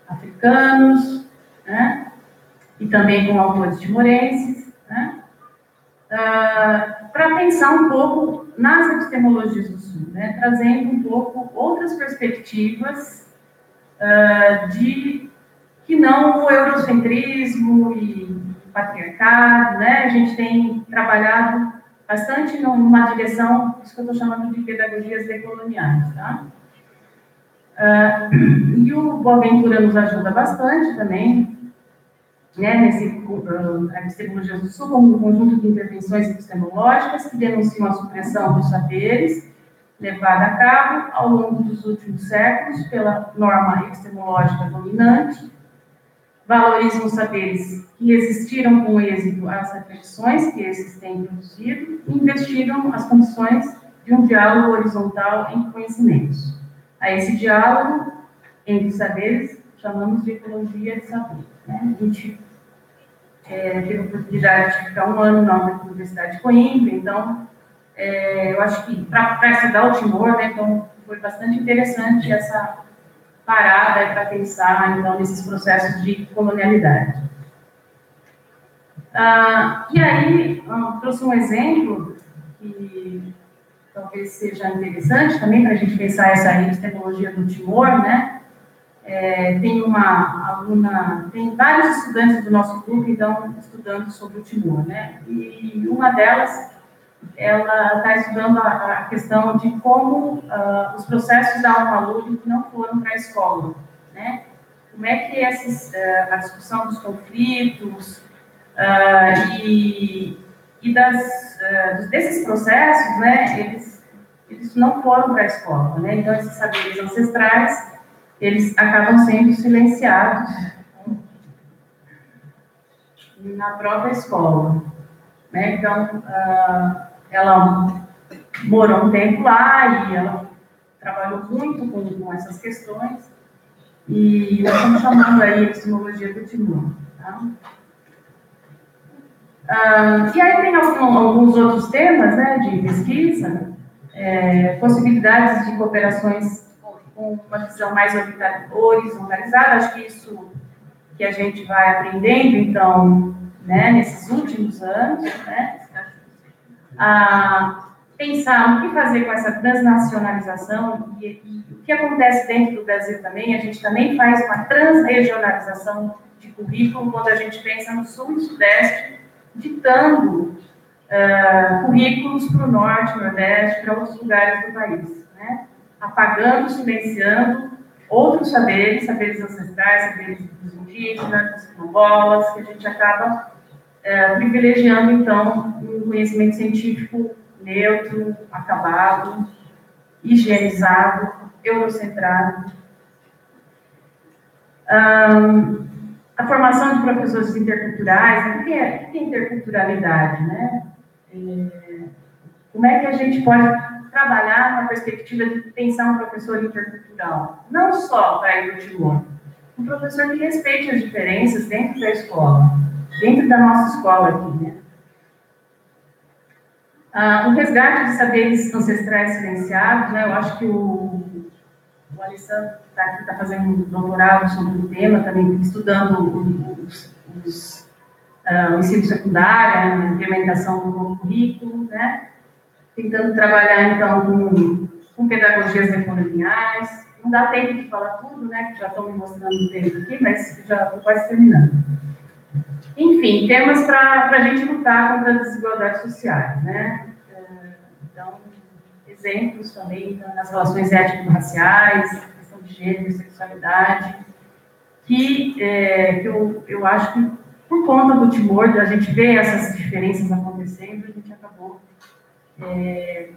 africanos, né, e também com autores timorenses, né, para pensar um pouco nas epistemologias do Sul, né, trazendo um pouco outras perspectivas que não o eurocentrismo e patriarcado, né? A gente tem trabalhado bastante numa direção, isso que eu estou chamando de pedagogias decoloniais, tá? E o Boaventura nos ajuda bastante também, né, nesse epistemologias do Sul, como um conjunto de intervenções epistemológicas que denunciam a supressão dos saberes levada a cabo ao longo dos últimos séculos pela norma epistemológica dominante, valorizam os saberes que resistiram com êxito às reflexões que esses têm produzido e investiram as condições de um diálogo horizontal entre conhecimentos. A esse diálogo entre saberes chamamos de ecologia de saber. Né? A gente teve a oportunidade de ficar um ano na Universidade de Coimbra, então, eu acho que para estudar o Timor, né, então, foi bastante interessante essa parada para pensar, então, nesses processos de colonialidade. E aí, trouxe um exemplo que talvez seja interessante também para a gente pensar essa epistemologia do Timor, né? Tem uma aluna, tem vários estudantes do nosso grupo, então, estudando sobre o Timor, né? E uma delas, ela está estudando a questão de como os processos da Alma-Lúdica não foram para a escola, né? Como é que a discussão dos conflitos desses processos, né, eles não foram para a escola, né? Então, esses saberes ancestrais, eles acabam sendo silenciados na própria escola, né? Então, ela morou um tempo lá e ela trabalhou muito com essas questões e nós estamos chamando aí a epistemologia do Timor, tá? E aí tem alguns outros temas, né, de pesquisa, possibilidades de cooperações com uma visão mais horizontalizada. Acho que isso que a gente vai aprendendo, então, né, nesses últimos anos, né, pensar o que fazer com essa transnacionalização e o que acontece dentro do Brasil também. A gente também faz uma transregionalização de currículo quando a gente pensa no Sul e Sudeste, ditando currículos para o Norte, Nordeste, para outros lugares do país, né? Apagando, silenciando outros saberes ancestrais, saberes dos indígenas, dos quilombolas, que a gente acaba privilegiando, então, um conhecimento científico neutro, acabado, higienizado, eurocentrado. A formação de professores interculturais, o que é interculturalidade, né? Como é que a gente pode trabalhar na perspectiva de pensar um professor intercultural? Não só para ir para o Timor, um professor que respeite as diferenças dentro da escola, dentro da nossa escola aqui, né? O resgate de saberes ancestrais silenciados, né? Eu acho que o Alessandro está fazendo um doutorado sobre o tema, também estudando o ensino secundário, a implementação do novo currículo, né? Tentando trabalhar, então, com pedagogias decoloniais. Não dá tempo de falar tudo, né? Que já estão me mostrando o tempo aqui, mas já estou quase terminando. Enfim, temas para a gente lutar contra as desigualdades sociais, né? Então, exemplos também nas relações étnico-raciais, questão de gênero, sexualidade, que eu acho que, por conta do Timor, a gente vê essas diferenças acontecendo, a gente acabou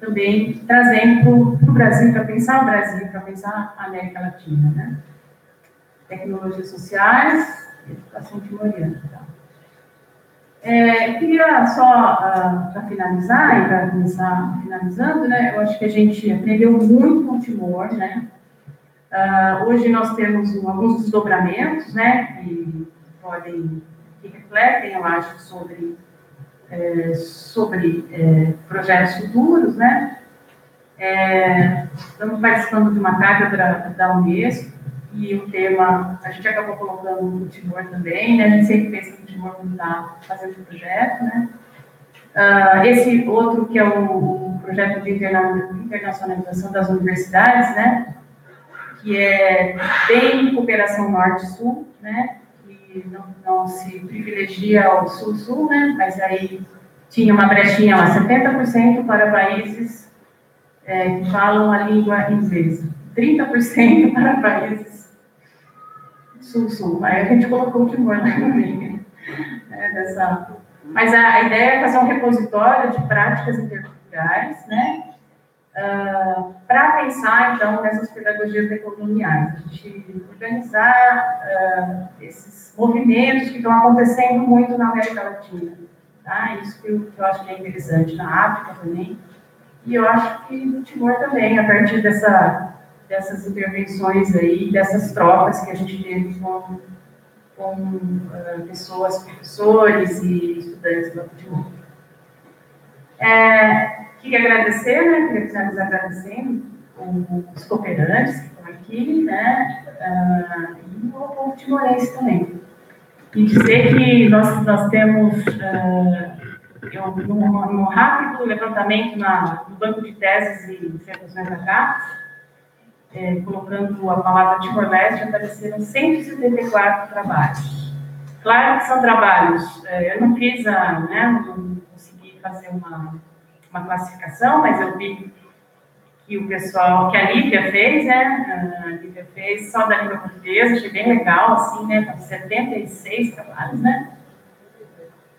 também trazendo para o Brasil, para pensar o Brasil, para pensar a América Latina, né? Tecnologias sociais, educação timoriana. Tá? Queria só, para finalizar, e para começar finalizando, né, eu acho que a gente aprendeu muito com o Timor, né? Hoje nós temos alguns desdobramentos, né, que refletem, eu acho, sobre projetos futuros, né? Estamos participando de uma cátedra da Unesco, e o tema, a gente acabou colocando no Timor também, né? A gente sempre pensa no Timor quando está fazendo o projeto, né? Esse outro, que é o projeto de internacionalização das universidades, né? Que é bem cooperação norte-sul, né? Que não se privilegia ao sul-sul, né? Mas aí tinha uma brechinha lá, 70% para países que falam a língua inglesa, 30% para países sul-sul. Aí a gente colocou o Timor lá no meio, né, Mas a ideia é fazer um repositório de práticas interculturais, né? Para pensar, então, nessas pedagogias decoloniais. A gente organizar esses movimentos que estão acontecendo muito na América Latina. Tá? Isso que eu acho que é interessante, na África também. E eu acho que no Timor também, a partir dessa dessas intervenções aí, dessas trocas que a gente teve com pessoas, professores e estudantes do Roundtable. Queria agradecer, né? Queria finalizar agradecendo os cooperantes que estão aqui, né? E o povo timorense também. E dizer que nós temos um rápido levantamento no banco de teses e dissertações acadêmicas, colocando a palavra Timor-Leste, apareceram 174 trabalhos. Claro que são trabalhos, eu não fiz não consegui fazer uma classificação, mas eu vi que o pessoal, que a Lívia fez, né? A Lívia fez só da língua portuguesa, achei bem legal, assim, né? Com 76 trabalhos, né?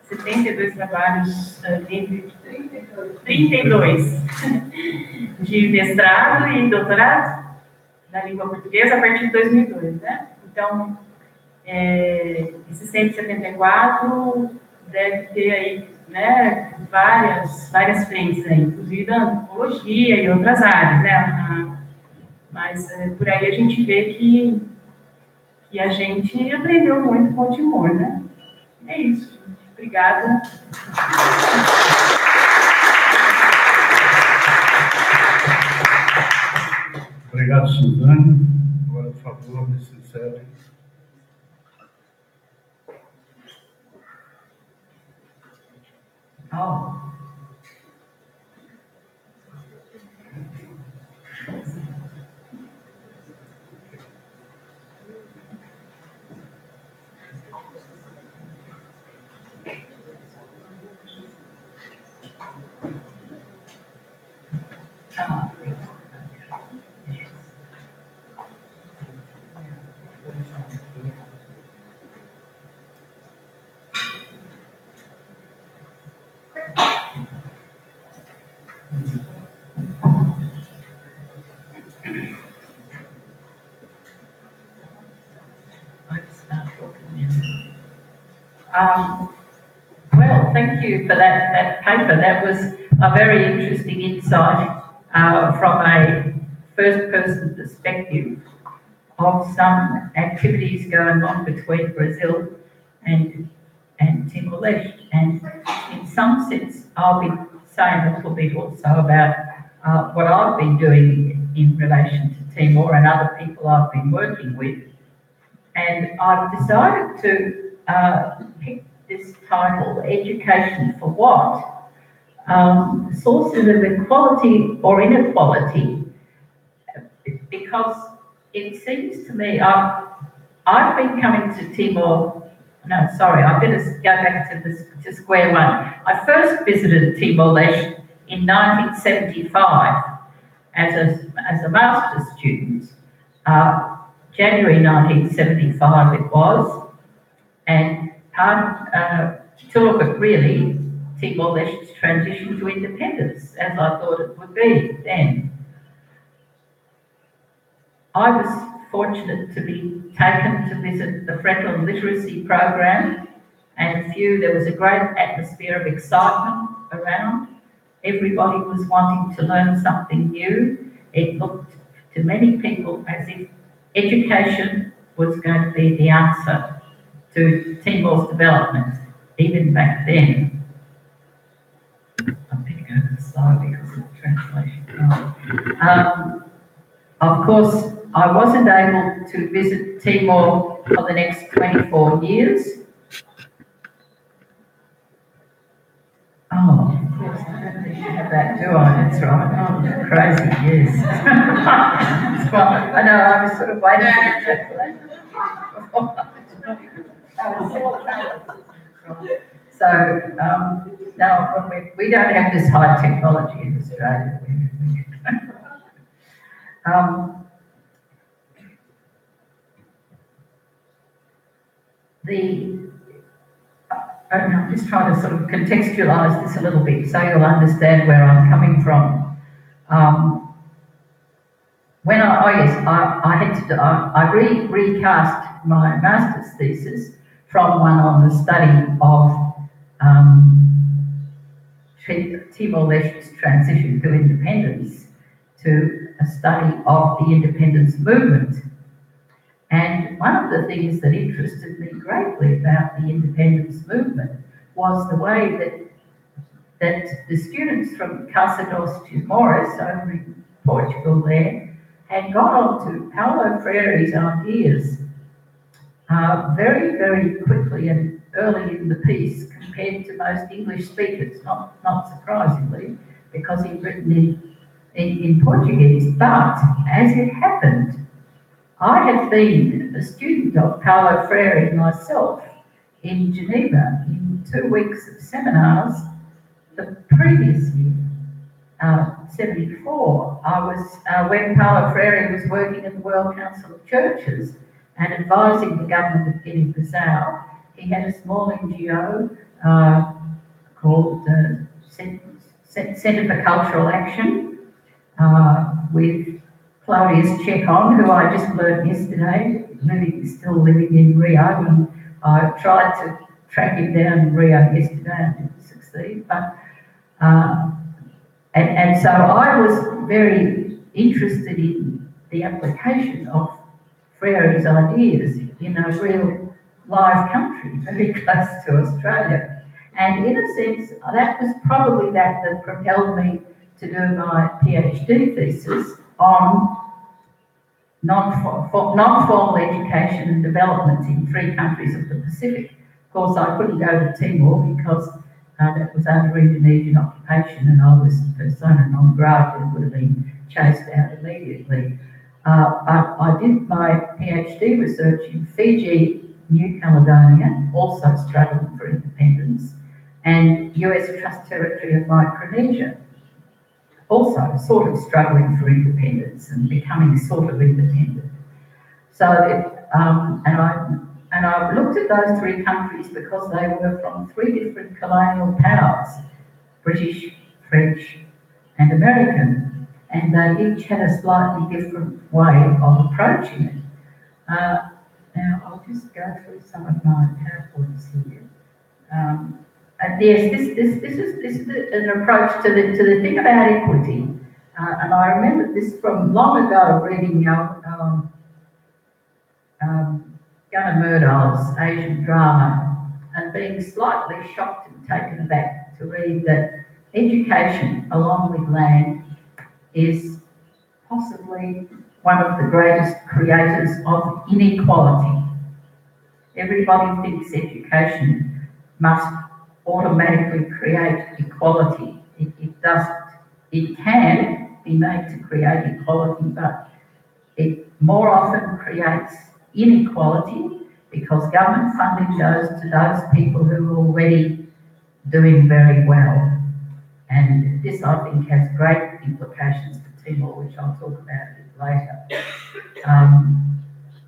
72 trabalhos, 32 de mestrado e doutorado na língua portuguesa a partir de 2002, né? Então, esses 174 deve ter aí, né, várias frentes aí, inclusive da antropologia e outras áreas, né? Mas por aí a gente vê que a gente aprendeu muito com o Timor, né? É isso. Obrigada. Obrigado, Suzane. Agora, por favor, me sincere. Well, thank you for that paper. That was a very interesting insight from a first-person perspective of some activities going on between Brazil and Timor-Leste. And in some sense, I'll be saying a little bit also about what I've been doing in relation to Timor and other people I've been working with. And I've decided to pick this title, Education for What? Sources of equality or inequality, because it seems to me I've been coming to Timor. No, sorry, I better go back to square one. I first visited Timor-Leste in 1975 as a master's student. January 1975 it was, and to look at really Timor-Leste's transition to independence, as I thought it would be then. I was fortunate to be taken to visit the Freckle Literacy Program, and there was a great atmosphere of excitement around. Everybody was wanting to learn something new. It looked to many people as if education was going to be the answer to Timor's development, even back then. I better go to the slide because of the translation. Of course, I wasn't able to visit Timor for the next 24 years. Oh, of course, I don't think you have that, do I? That's right. Oh, crazy, yes. Well, I know, I was sort of waiting for the So, no, we don't have this high technology in Australia. I'm just trying to sort of contextualise this a little bit so you'll understand where I'm coming from. I recast my master's thesis from one on the study of Timor-Leste's transition to independence to a study of the independence movement. And one of the things that interested me greatly about the independence movement was the way that the students from Caçadores de Moras over in Portugal there had got onto Paulo Freire's ideas very, very quickly and early in the piece compared to most English speakers, not surprisingly, because he'd written in Portuguese. But as it happened, I had been a student of Paulo Freire myself in Geneva in 2 weeks of seminars the previous year, 74. I was, when Paulo Freire was working in the World Council of Churches and advising the government of Guinea-Bissau, he had a small NGO called Centre for Cultural Action with Claudius Chekon, who I just learned yesterday, still living in Rio, and I tried to track him down in Rio yesterday and didn't succeed. But and so I was very interested in the application of Freire's ideas in a real live country, very close to Australia. And in a sense, that was probably that propelled me to do my PhD thesis on non-formal education and development in 3 countries of the Pacific. Of course, I couldn't go to Timor because that was under Indonesian occupation, and I was persona non grata and would have been chased out immediately. I did my PhD research in Fiji, New Caledonia, also struggling for independence, and US Trust Territory of Micronesia, also sort of struggling for independence and becoming sort of independent. So, and I looked at those 3 countries because they were from 3 different colonial powers, British, French, and American, and they each had a slightly different way of approaching it. Now, I'll just go through some of my PowerPoints here. And yes, this is an approach to the thing about equity. And I remember this from long ago, reading Gunnar Myrdal's Asian drama, and being slightly shocked and taken aback to read that education, along with land, is possibly one of the greatest creators of inequality. Everybody thinks education must automatically create equality. It doesn't. It can be made to create equality, but it more often creates inequality because government funding goes to those people who are already doing very well. And this, I think, has great implications for Timor, which I'll talk about a bit later.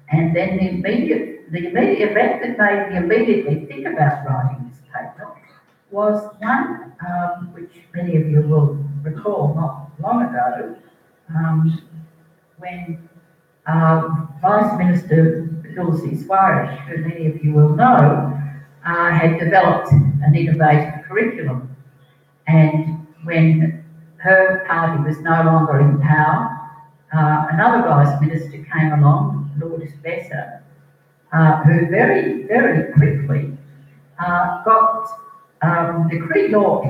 And then the immediate event that made me immediately think about writing this paper was one which many of you will recall not long ago, when Vice Minister Dulcie Suarez, who many of you will know, had developed an innovative curriculum. And when her party was no longer in power, another Vice Minister came along, Lourdes Besser, who very, very quickly got decree law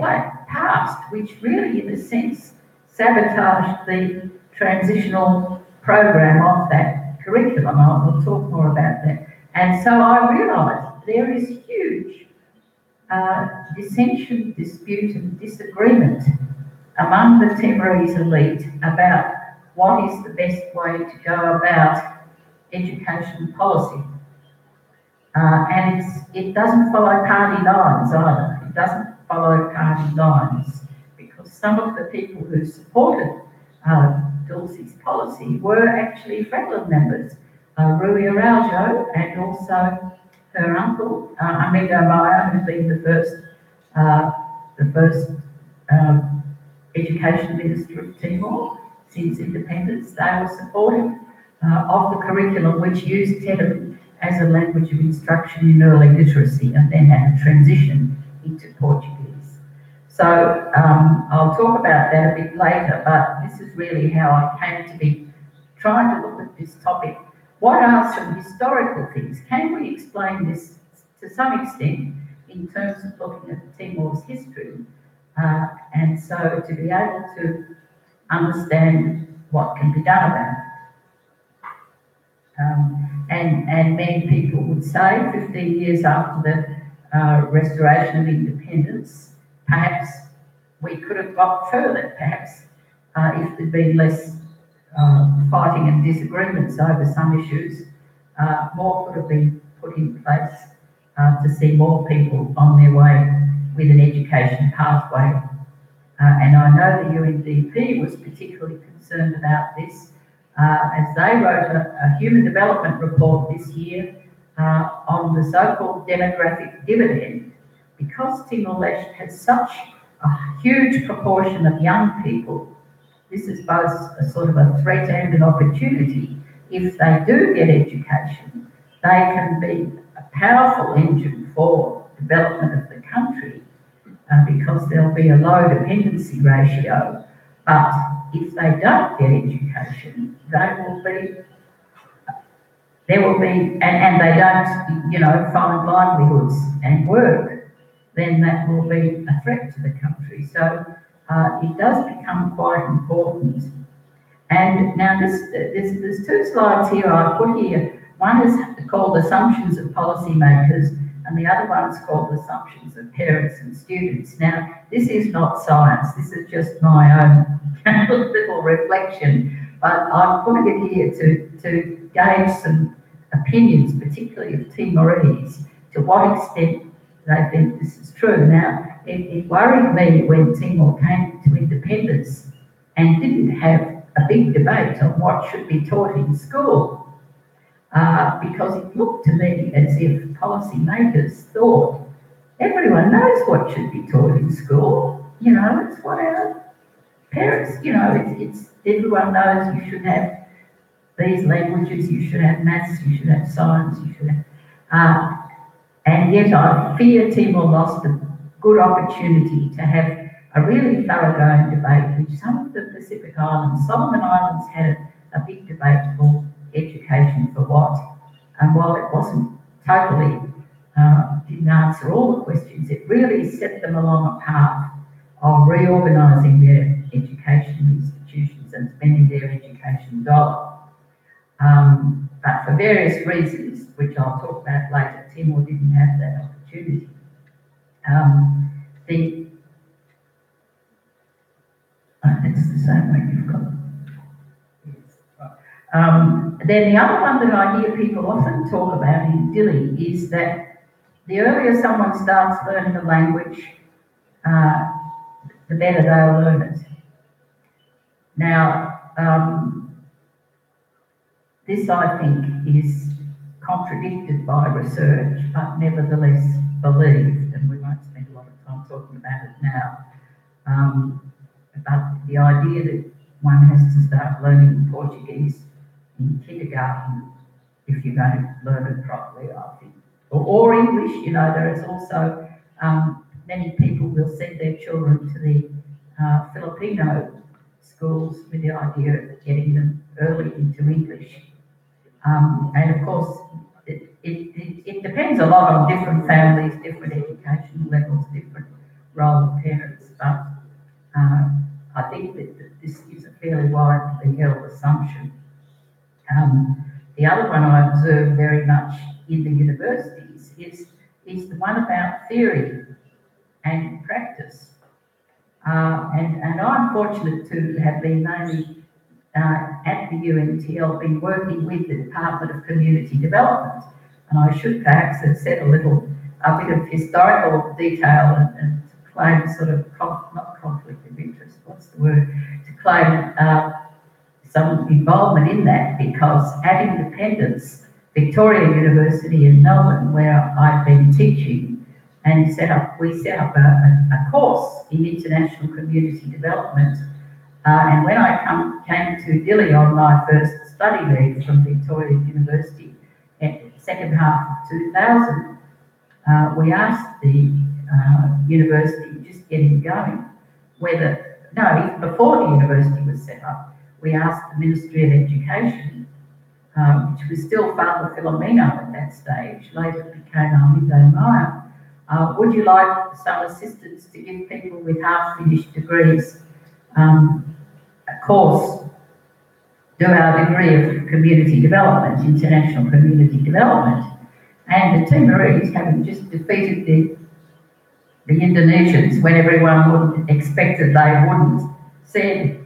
passed, which really, in a sense, sabotaged the transitional program of that curriculum. I will talk more about that. And so I realised there is huge dissension, dispute and disagreement among the Timorese elite about what is the best way to go about education policy. And it doesn't follow party lines either. It doesn't follow party lines because some of the people who supported Dulcie's policy were actually Franklin members, Rui Araujo and also her uncle, Amigo Maia, who's been the first education minister of Timor since independence. They were supportive of the curriculum which used Tetum as a language of instruction in early literacy and then had a transition into Portuguese. So I'll talk about that a bit later, but this is really how I came to be trying to look at this topic. What are some historical things? Can we explain this to some extent in terms of looking at Timor's history? And so to be able to understand what can be done about it. And many people would say 15 years after the restoration of independence, perhaps we could have got further, perhaps if there'd been less fighting and disagreements over some issues, more could have been put in place to see more people on their way with an education pathway. And I know the UNDP was particularly concerned about this as they wrote a human development report this year on the so-called demographic dividend. Because Timor-Leste has such a huge proportion of young people, this is both a sort of a threat and an opportunity. If they do get education, they can be a powerful engine for development of the country because there'll be a low dependency ratio. But if they don't get education, there will be, and they don't, find livelihoods and work, then that will be a threat to the country. So it does become quite important. And now there's two slides here I've put here. One is called Assumptions of Policymakers, and the other one's called Assumptions of Parents and Students. Now, this is not science, this is just my own little reflection, but I'm putting it here to gauge some opinions, particularly of Timorese, to what extent they think this is true. Now, it worried me when Timor came to independence and didn't have a big debate on what should be taught in school. Because it looked to me as if policymakers thought everyone knows what should be taught in school. It's what our parents, it's everyone knows you should have these languages, you should have maths, you should have science, you should have. And yet I fear Timor lost a good opportunity to have a really thoroughgoing debate with some of the Pacific Islands. Solomon Islands had a big debate called Education for What? And while it wasn't totally, didn't answer all the questions, it really set them along a path of reorganising their educational institutions and spending their education dollar. But for various reasons, which I'll talk about later, Timor didn't have that opportunity. It's the same way you've got. Then the other one that I hear people often talk about in Dili is that the earlier someone starts learning a language, the better they'll learn it. Now, this I think is contradicted by research, but nevertheless believed, and we won't spend a lot of time talking about it now. But the idea that one has to start learning Portuguese in kindergarten if you're going to learn it properly, I think. Or English, there is also, many people will send their children to the Filipino schools with the idea of getting them early into English. And of course, it depends a lot on different families, different educational levels, different role of parents, but I think that this is a fairly widely held assumption. The other one I observe very much in the universities is the one about theory and practice. And I'm fortunate to have been mainly at the UNTL, been working with the Department of Community Development. And I should perhaps have said a bit of historical detail and to claim sort of, not conflict of interest, what's the word, to claim some involvement in that, because at independence, Victoria University in Melbourne, where I've been teaching, and we set up a course in international community development. And when I came to Dili on my first study leave from Victoria University in the second half of 2000, we asked the university just getting going, even before the university was set up, we asked the Ministry of Education, which was still Father Filomeno at that stage, later became Armindo Meyer, would you like some assistance to give people with half-finished degrees a course, do our degree of community development, international community development? And the Timorese, having just defeated the Indonesians when everyone would expected they wouldn't, said,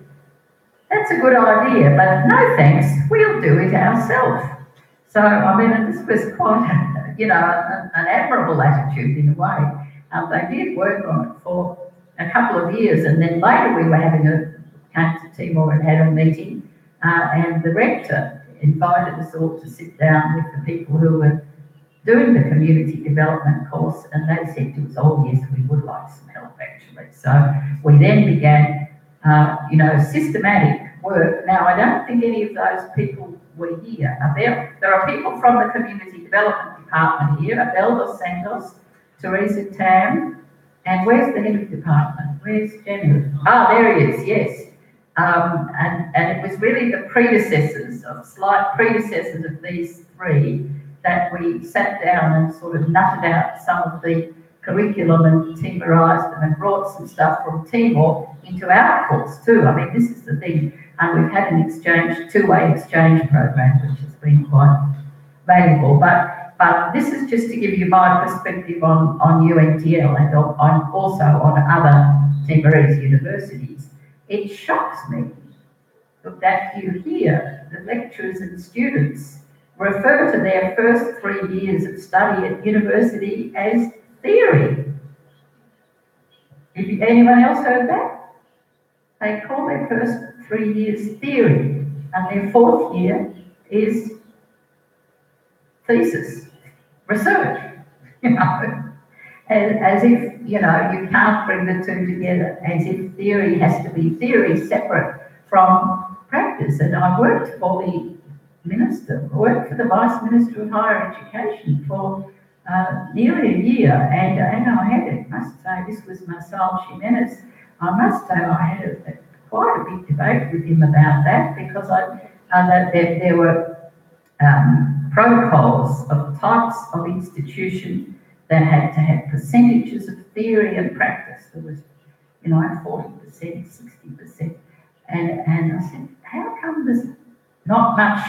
that's a good idea, but no thanks, we'll do it ourselves. So, I mean, this was quite, an admirable attitude in a way. They did work on it for a couple of years, and then later we were came to Timor and had a meeting, and the rector invited us all to sit down with the people who were doing the community development course, and they said to us, oh yes, we would like some help actually. So we then began, systematic work. Now, I don't think any of those people were here. There are people from the community development department here, Abel dos Santos, Teresa Tam, and where's the head of department? Where's Jenny? There he is, yes. And it was really the slight predecessors of these three that we sat down and sort of nutted out some of the curriculum and Timorised them and brought some stuff from Timor into our course too. I mean, this is the thing. And we've had an two-way exchange program, which has been quite valuable. But this is just to give you my perspective on UNTL and also on other Timorese universities. It shocks me that you hear the lecturers and students refer to their first 3 years of study at university as theory. Have anyone else heard that? They call their first 3 years theory, and their fourth year is thesis, research, as if, you can't bring the two together, as if theory has to be theory separate from practice. And I worked for the the Vice Minister of Higher Education for nearly a year, and I had must say, this was Marcel Jimenez, I must say I had quite a big debate with him about that, because there were protocols of types of institution that had to have percentages of theory and practice. There was, 40%, 60%. And I said, how come there's not much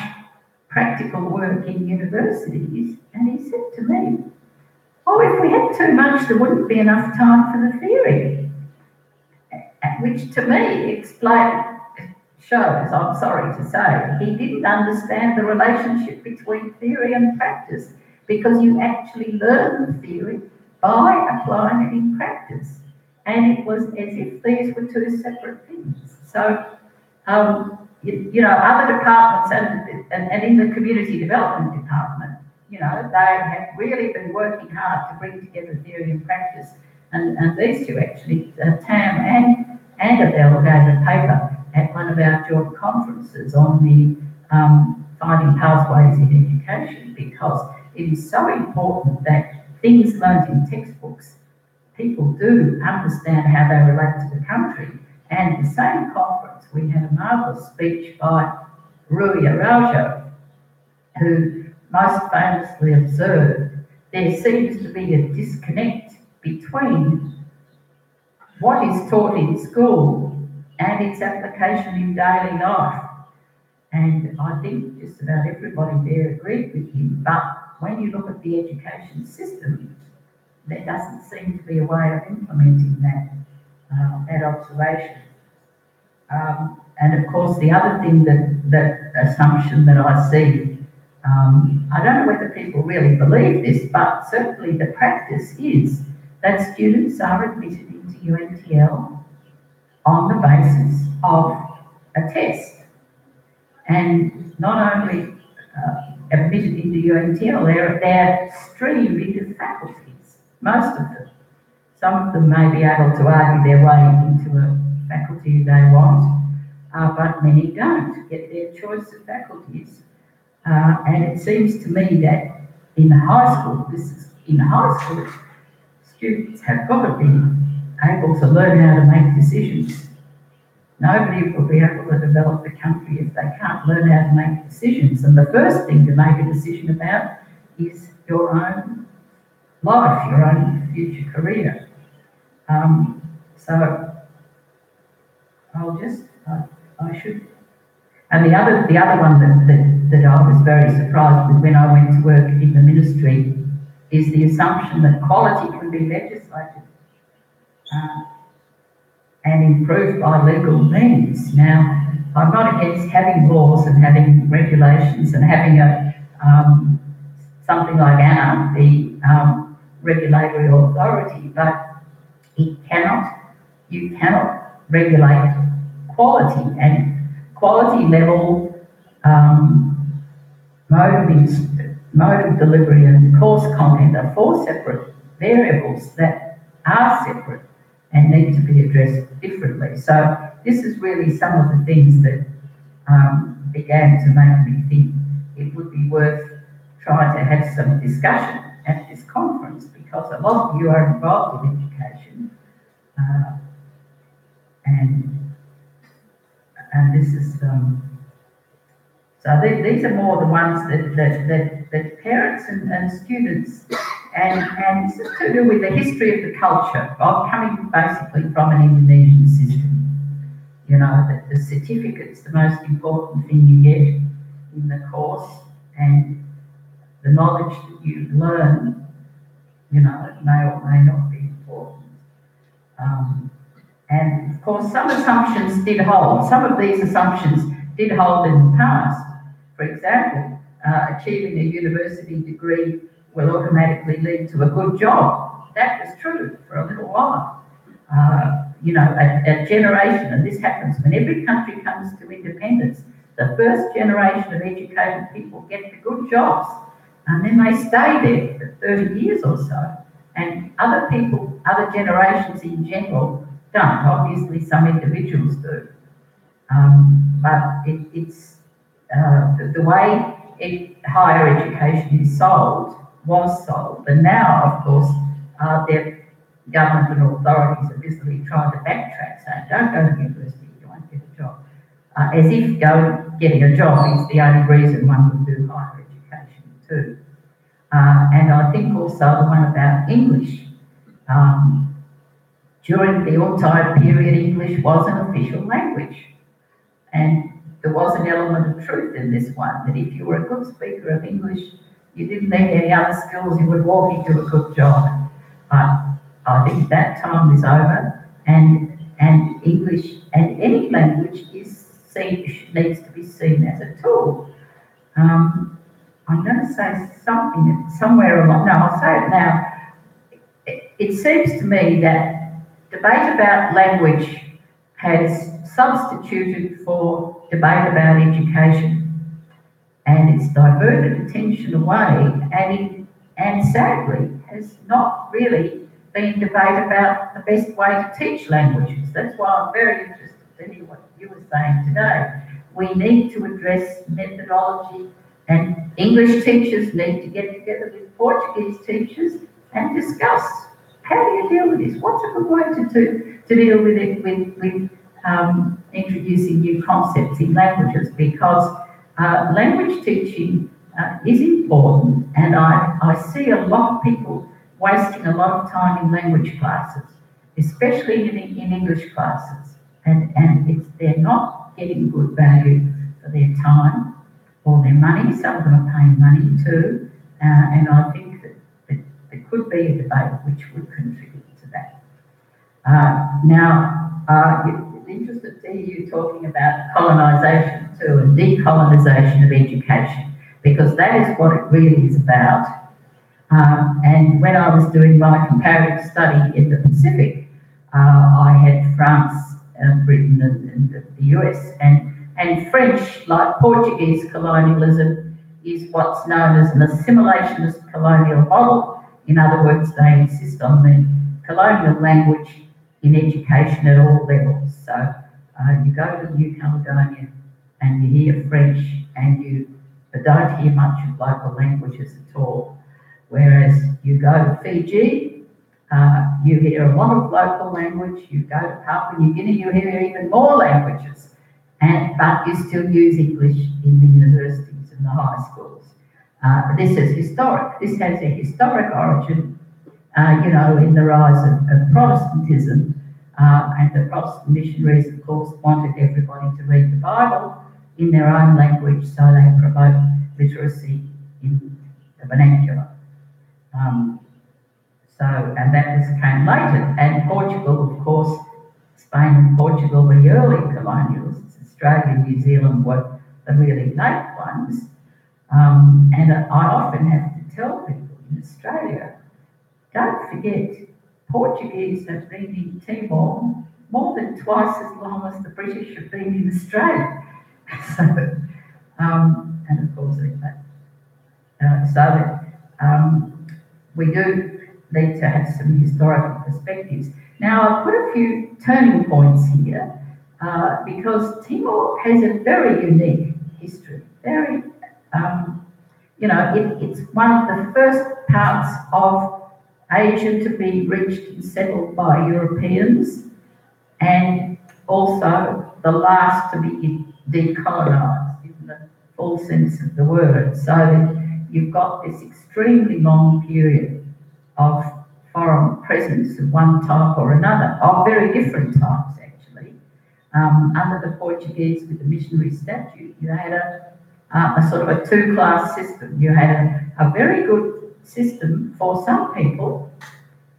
practical work in universities? And he said to me, if we had too much, there wouldn't be enough time for the theory. Which to me shows, I'm sorry to say, he didn't understand the relationship between theory and practice, because you actually learn the theory by applying it in practice. And it was as if these were two separate things. So, other departments and in the community development department, they have really been working hard to bring together theory and practice. And these two actually, Tam and Adele, gave a paper at one of our joint conferences on the finding pathways in education, because it is so important that things learned in textbooks, people do understand how they relate to the country. And at the same conference, we had a marvellous speech by Rui Araujo, who most famously observed there seems to be a disconnect between what is taught in school and its application in daily life. And I think just about everybody there agreed with him, but when you look at the education system, there doesn't seem to be a way of implementing that observation. And of course, the other thing that assumption that I see, I don't know whether people really believe this, but certainly the practice is that students are admitted into UNTL on the basis of a test. And not only admitted into UNTL, they're streamed into faculties, most of them. Some of them may be able to argue their way into a faculty they want, but many don't get their choice of faculties. And it seems to me that in high school, students have got to be able to learn how to make decisions. Nobody will be able to develop the country if they can't learn how to make decisions. And the first thing to make a decision about is your own life, your own future career. So I should. And the other one that I was very surprised with when I went to work in the ministry is the assumption that quality can be legislated and improved by legal means. Now, I'm not against having laws and having regulations and having something like ANA, the regulatory authority, but you cannot regulate quality, and quality level, mode of delivery and course content are four separate variables that are separate and need to be addressed differently. So this is really some of the things that began to make me think it would be worth trying to have some discussion at this conference, because a lot of you are involved in education, and this is so these are more the ones that parents and students, and this is to do with the history of the culture. I'm coming basically from an Indonesian system. You know, that the certificate's the most important thing you get in the course, and the knowledge that you learn, you know, it may or may not be important. And of course, some assumptions did hold. Some of these assumptions did hold in the past. For example, achieving a university degree will automatically lead to a good job. That was true for a little while. You know, a generation, and this happens when every country comes to independence, the first generation of educated people get the good jobs, and then they stay there for 30 years or so. And other people, other generations in general, don't. Obviously, some individuals do. But it's the way higher education is was sold. And now, of course, their government and authorities are busily trying to backtrack, saying, don't go to university, you won't get a job. As if getting a job is the only reason one would do higher education too. And I think also the one about English. During the entire period, English was an official language. And there was an element of truth in this one, that if you were a good speaker of English, you didn't need any other skills, you would walk into a good job. I think that time is over, and English and any language needs to be seen as a tool. I'm going to say something somewhere along. No, I'll say it now. It seems to me that debate about language has substituted for debate about education, and it's diverted attention away, and sadly has not really been debate about the best way to teach languages. That's why I'm very interested to hear what you were saying today. We need to address methodology, and English teachers need to get together with Portuguese teachers and discuss, how do you deal with this? What's a good way to deal with it, with introducing new concepts in languages? Because language teaching is important, and I see a lot of people wasting a lot of time in language classes, especially in English classes, and they're not getting good value for their time or their money. Some of them are paying money too, and I think that there could be a debate which would contribute to that. It's interesting to hear you talking about colonisation too, and decolonisation of education, because that is what it really is about. And when I was doing my comparative study in the Pacific, I had France, Britain, and the US, and French, like Portuguese colonialism, is what's known as an assimilationist colonial model. In other words, they insist on the colonial language in education at all levels. So you go to New Caledonia and you hear French, and you don't hear much of local languages at all. Whereas you go to Fiji, You hear a lot of local language. You go to Papua New Guinea, you hear even more languages, but you still use English in the universities and the high schools. This is historic. This has a historic origin, in the rise of Protestantism, and the Protestant missionaries, of course, wanted everybody to read the Bible in their own language, so they promote literacy in the vernacular. And that came later. And Portugal, of course, Spain and Portugal were the early colonialists. Australia and New Zealand were the really late ones. And I often have to tell people in Australia, don't forget, Portuguese have been in Timor more than twice as long as the British have been in Australia. So, and of course, we do need to have some historical perspectives. Now, I've put a few turning points here because Timor has a very unique history. Very, it's one of the first parts of Asia to be reached and settled by Europeans, and also the last to be decolonised in the full sense of the word. So you've got this extremely long period of foreign presence of one type or another, of very different types actually. Under the Portuguese with the missionary statute, you had a sort of a two-class system. You had a very good system for some people.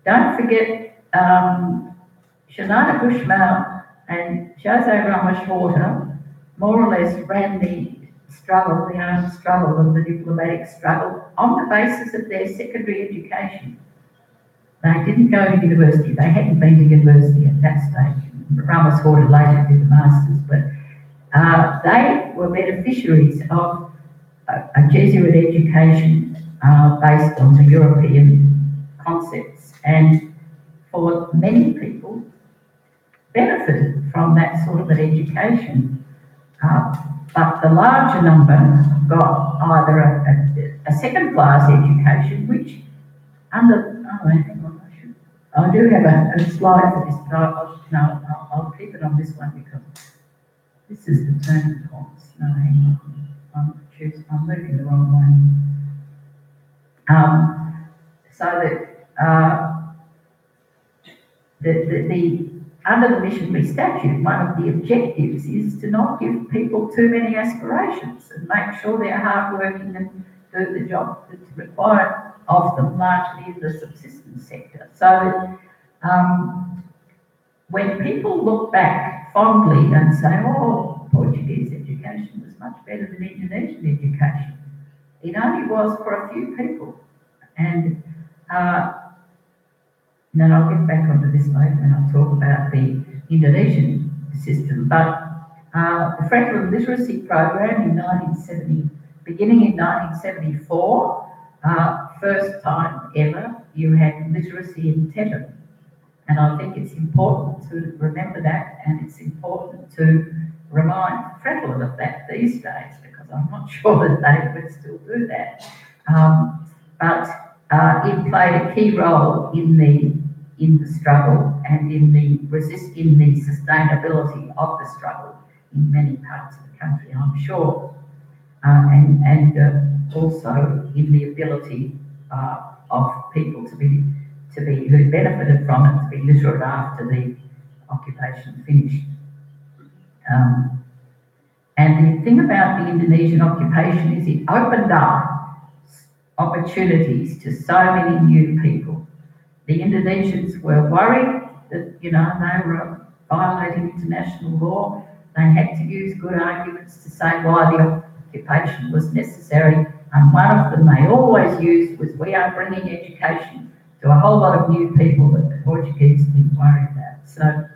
Don't forget Xanana Bushmount and José Ramos Horta more or less ran the struggle, the armed struggle and the diplomatic struggle on the basis of their secondary education. They didn't go to university. They hadn't been to university at that stage. Ramos Horta later did the masters, but they were beneficiaries of a Jesuit education based on the European concepts, and for many people benefited from that sort of an education. But the larger number got either a second-class education, which I do have a slide for this, but I'll keep it on this one because this is the turning points. No, hang on. I'm moving the wrong way. So that under the missionary statute, one of the objectives is to not give people too many aspirations and make sure they're hardworking and do the job that's required of them, largely in the subsistence sector. So when people look back fondly and say, oh, Portuguese education was much better than Indonesian education, it only was for a few people. And then I'll get back onto this later when I talk about the Indonesian system. But the Franklin Literacy Program beginning in 1974, first time ever, you had literacy in Tetum. And I think it's important to remember that, and it's important to remind Franklin of that these days, because I'm not sure that they would still do that. But it played a key role in the struggle and in the sustainability of the struggle in many parts of the country, I'm sure, and also in the ability of people to be who benefited from it to be literate after the occupation finished. And the thing about the Indonesian occupation is it opened up opportunities to so many new people. The Indonesians were worried that, they were violating international law. They had to use good arguments to say why the occupation was necessary. And one of them they always used was, we are bringing education to a whole lot of new people that the Portuguese didn't worry about. So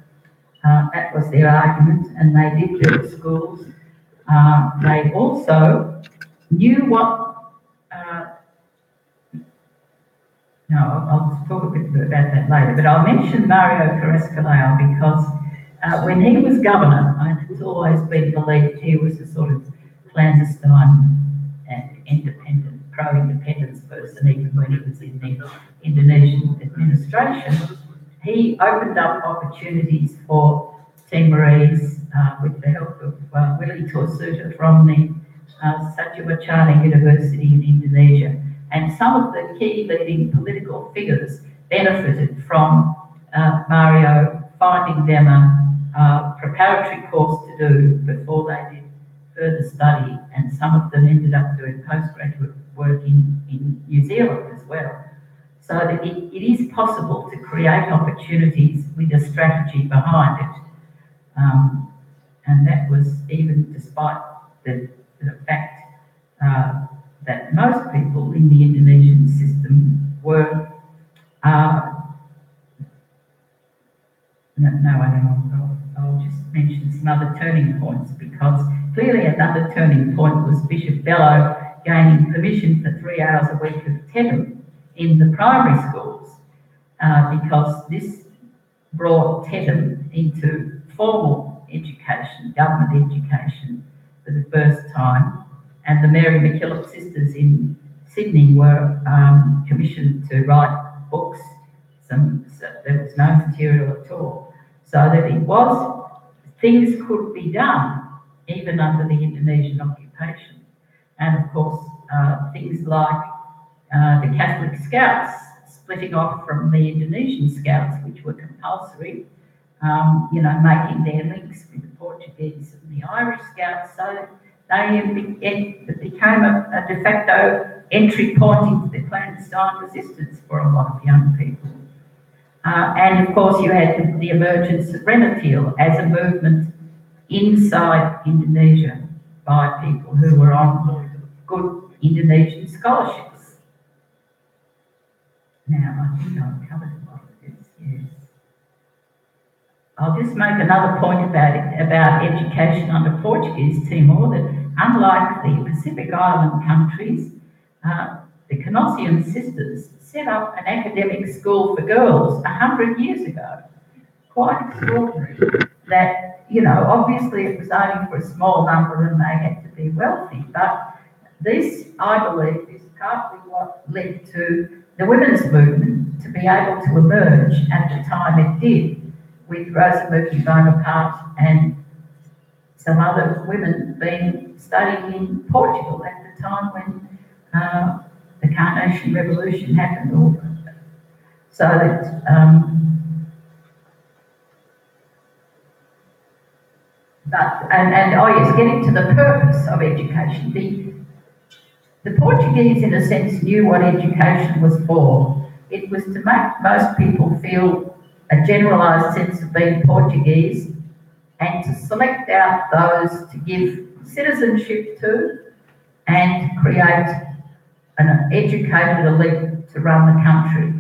that was their argument, and they did build schools. They also knew what I'll talk a bit about that later, but I'll mention Mario Carrasco because when he was governor, it's always been believed he was a sort of clandestine and independent pro-independence person, even when he was in the Indonesian administration. He opened up opportunities for Timorese with the help of Willie Torsuta from the Satya University in Indonesia. And some of the key leading political figures benefited from Mario finding them a preparatory course to do before they did further study, and some of them ended up doing postgraduate work in New Zealand as well. So that it is possible to create opportunities with a strategy behind it. And that was even despite the fact that most people in the Indonesian system were I'll just mention some other turning points, because clearly another turning point was Bishop Bello gaining permission for 3 hours a week of TETM in the primary schools, because this brought TETM into formal education, government education, for the first time. And the Mary MacKillop sisters in Sydney were commissioned to write books. So there was no material at all. So that it was, things could be done even under the Indonesian occupation. And of course, things like the Catholic Scouts splitting off from the Indonesian Scouts, which were compulsory, making their links with the Portuguese and the Irish Scouts, so it became a de facto entry point into the clandestine resistance for a lot of young people. And of course, you had the emergence of Renatil as a movement inside Indonesia by people who were on good Indonesian scholarships. Now, I think I've covered a lot of this, yes. I'll just make another point about education under Portuguese Timor, that unlike the Pacific Island countries, the Canossian sisters set up an academic school for girls 100 years ago. Quite extraordinary. That, obviously it was only for a small number and they had to be wealthy, but this, I believe, is partly what led to the women's movement to be able to emerge at the time it did, with Rosa Murphy Bonaparte and some other women studying in Portugal at the time when the Carnation Revolution happened. So that getting to the purpose of education. The Portuguese, in a sense, knew what education was for. It was to make most people feel a generalised sense of being Portuguese, and to select out those to give citizenship to and create an educated elite to run the country.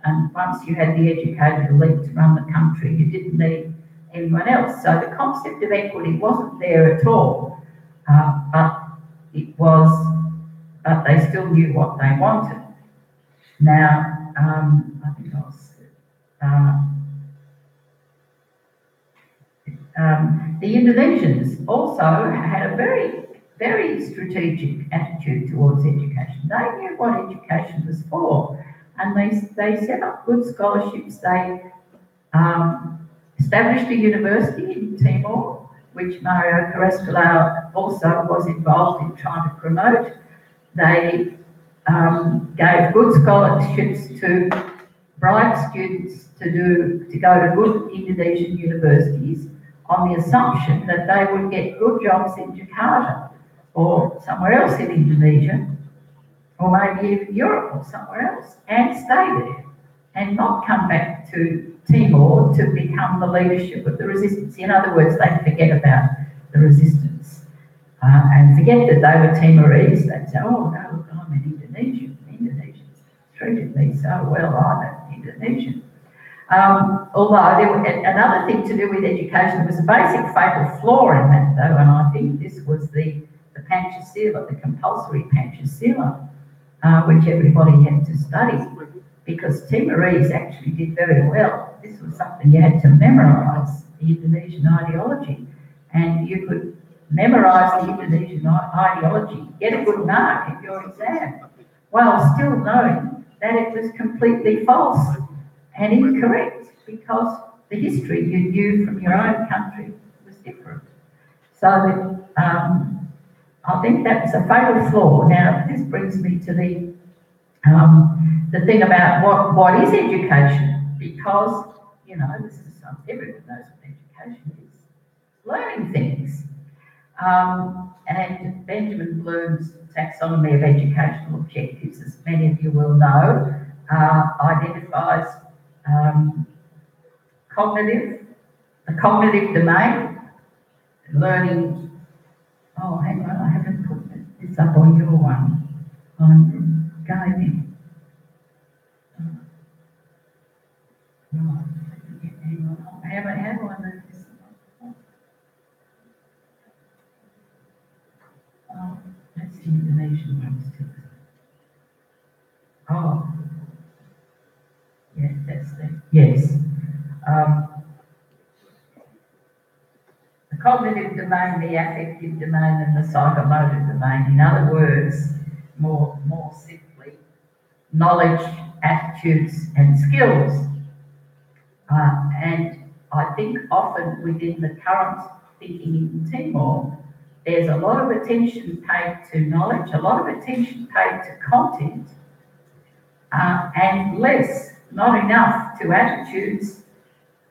And once you had the educated elite to run the country, you didn't need anyone else. So the concept of equity wasn't there at all, but they still knew what they wanted. Now, I think the Indonesians also had a very, very strategic attitude towards education. They knew what education was for, and they set up good scholarships. They established a university in Timor, which Mario Carrascolau also was involved in trying to promote. They gave good scholarships to bright students to go to good Indonesian universities on the assumption that they would get good jobs in Jakarta or somewhere else in Indonesia, or maybe even Europe or somewhere else, and stay there and not come back to Timor to become the leadership of the resistance. In other words, they forget about the resistance and forget that they were Timorese. They'd say, oh no, look, I'm an Indonesian. Indonesians treated me so well, I'm an Indonesian. Although there was another thing to do with education, there was a basic fatal flaw in that though, and I think this was the Pancasila, the compulsory Pancasila, which everybody had to study, because Timorese actually did very well. This was something you had to memorise, the Indonesian ideology, and you could memorise the Indonesian ideology, get a good mark in your exam. while still knowing that it was completely false and incorrect because the history you knew from your own country was different. So I think that's a fatal flaw. Now, this brings me to the thing about what is education, because, you know, this is everyone knows what education is. Learning things. And Benjamin Bloom's taxonomy of educational objectives, as many of you will know, identifies the cognitive domain, learning. Oh, hang on, I haven't put this up on your one. I'm going in. Right. Hang on. How do I move this? Oh, that's the Indonesian one still. Oh, yeah, that's the, yes. The cognitive domain, the affective domain, and the psychomotor domain. In other words, more simply, knowledge, attitudes, and skills. And I think often within the current thinking in Timor, there's a lot of attention paid to knowledge, a lot of attention paid to content, and not enough to attitudes,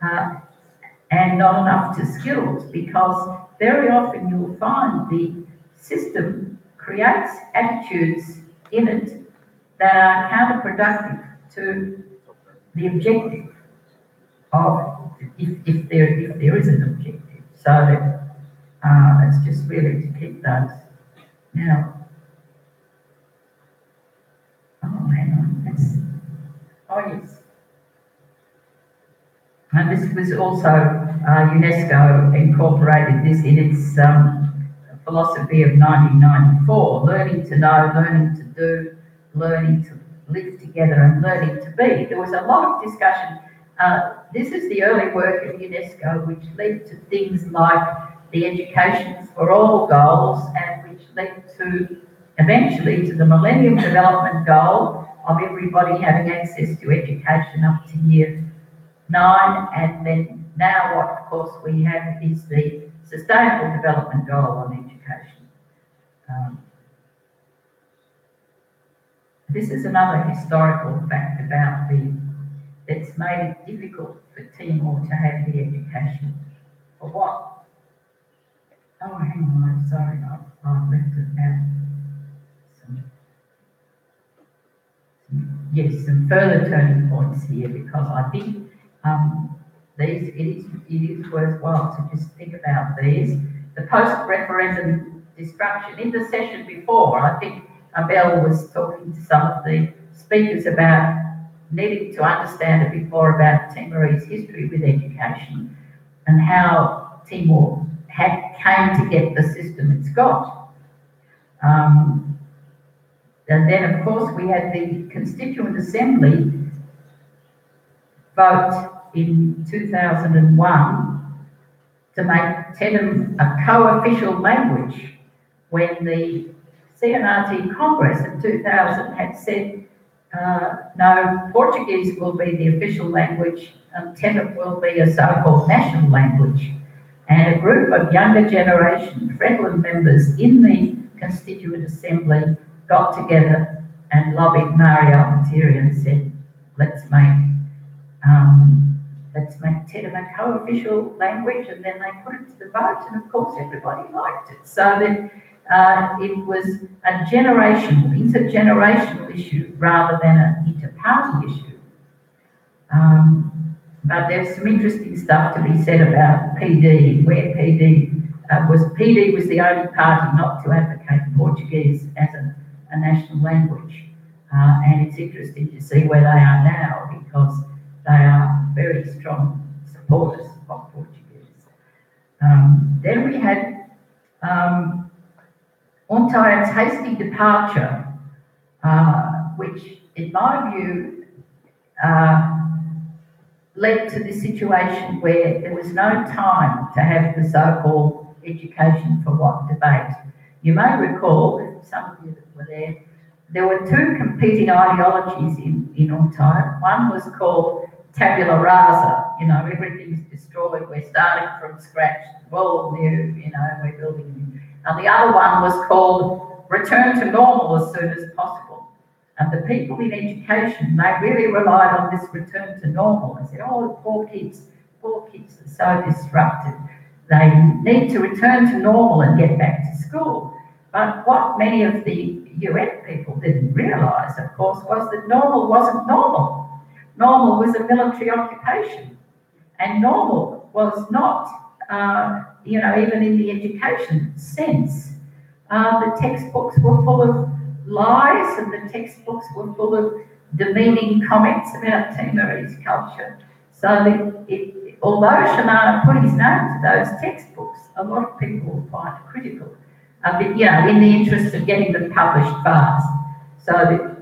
and not enough to skills, because very often you'll find the system creates attitudes in it that are counterproductive to the objective of, if there is an objective. So it's just really to keep those. Now, oh, hang on, oh yes. And this was also, UNESCO incorporated this in its philosophy of 1994, learning to know, learning to do, learning to live together, and learning to be. There was a lot of discussion. This is the early work of UNESCO, which led to things like the Education for All goals, and which led to, eventually, to the Millennium Development Goal of everybody having access to education up to year 9, and then now what, of course, we have is the Sustainable Development Goal on education. This is another historical fact about that's made it difficult for Timor to have the education. For what? Oh, hang on, sorry, I've left it out. Some further turning points here, because I think it is worthwhile to just think about these. The post-referendum destruction. In the session before, I think Abel was talking to some of the speakers about needing to understand a bit more about Timorese history with education and how Timor came to get the system it's got. And then, of course, we had the Constituent Assembly vote in 2001 to make Tetum a co-official language, when the CNRT Congress in 2000 had said, no, Portuguese will be the official language and Tetum will be a so-called national language. And a group of younger generation Fretlin members in the Constituent Assembly got together and lobbied Mario Materi and said, let's make Tetum a co-official language, and then they put it to the vote, and of course everybody liked it. So that it was a intergenerational issue rather than an inter-party issue. But there's some interesting stuff to be said about PD, where PD was the only party not to advocate Portuguese as a national language. And it's interesting to see where they are now, because they are very strong supporters of Portuguese. Then we had Ontai's hasty departure, which, in my view, led to the situation where there was no time to have the so-called education for what debate. You may recall, some of you that were there, there were two competing ideologies in Untai. One was called tabula rasa, everything's destroyed, we're starting from scratch, world new, we're building new. And the other one was called return to normal as soon as possible. And the people in education, they really relied on this return to normal. They said, oh, poor kids are so disrupted. They need to return to normal and get back to school. But what many of the UN people didn't realise, of course, was that normal wasn't normal. Normal was a military occupation. And normal was not, even in the education sense. The textbooks were full of lies, and the textbooks were full of demeaning comments about Timorese culture. So although Shamana put his name to those textbooks, a lot of people were quite critical, in the interest of getting them published fast. So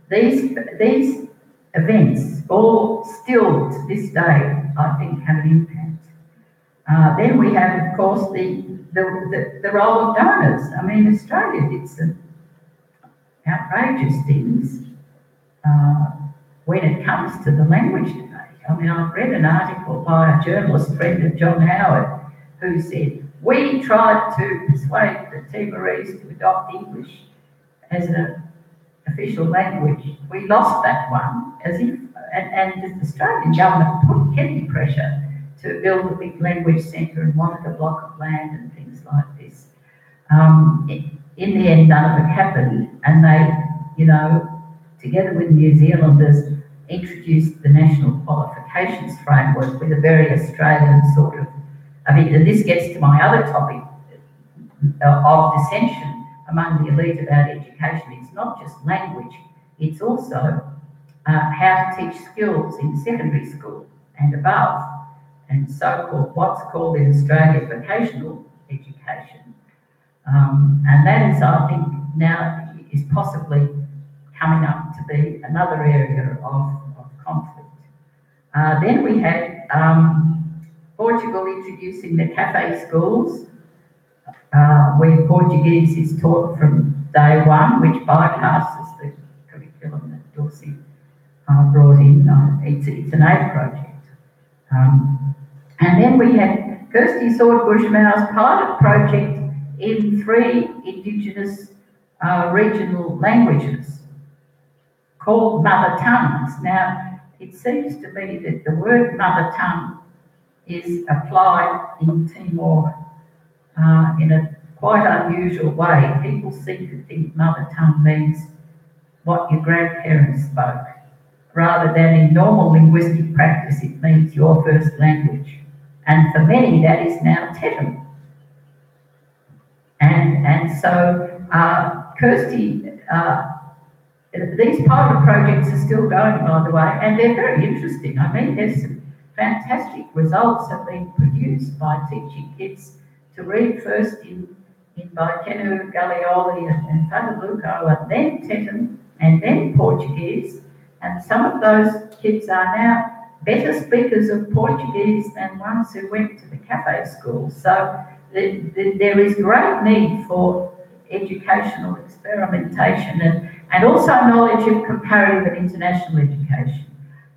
these events all still to this day, I think, have an impact. Then we have, of course, the role of donors. I mean, Australia did some outrageous things when it comes to the language debate. I mean, I've read an article by a journalist friend of John Howard who said, we tried to persuade the Timorese to adopt English as an official language. We lost that one, and the Australian government put heavy pressure to build a big language centre and wanted a block of land and things like this. In the end, none of it happened, and they, together with New Zealanders, introduced the National Qualifications Framework with a very Australian sort of, and this gets to my other topic of dissension among the elite about education. It's not just language, it's also how to teach skills in secondary school and above, and what's called in Australia vocational education. And that is, I think, now is possibly coming up to be another area of conflict. Then we had Portugal introducing the cafe schools, where Portuguese is taught from day one, which bypasses the curriculum that Dorsey brought in. It's an aid project. And then we had Kirsty Sword-Bushmauer's pilot project in 3 Indigenous regional languages called mother tongues. Now, it seems to me that the word mother tongue is applied in Timor in a quite unusual way. People seem to think mother tongue means what your grandparents spoke, rather than in normal linguistic practice it means your first language. And for many that is now Tetum. And so Kirsty, these pilot projects are still going, by the way, and they're very interesting. I mean, there's some fantastic results have been produced by teaching kids to read first in Baikenu, Galioli and Whakaluko, and then Tetum, and then Portuguese. And some of those kids are now better speakers of Portuguese than ones who went to the cafe school. So there is great need for educational experimentation and also knowledge of comparative and international education.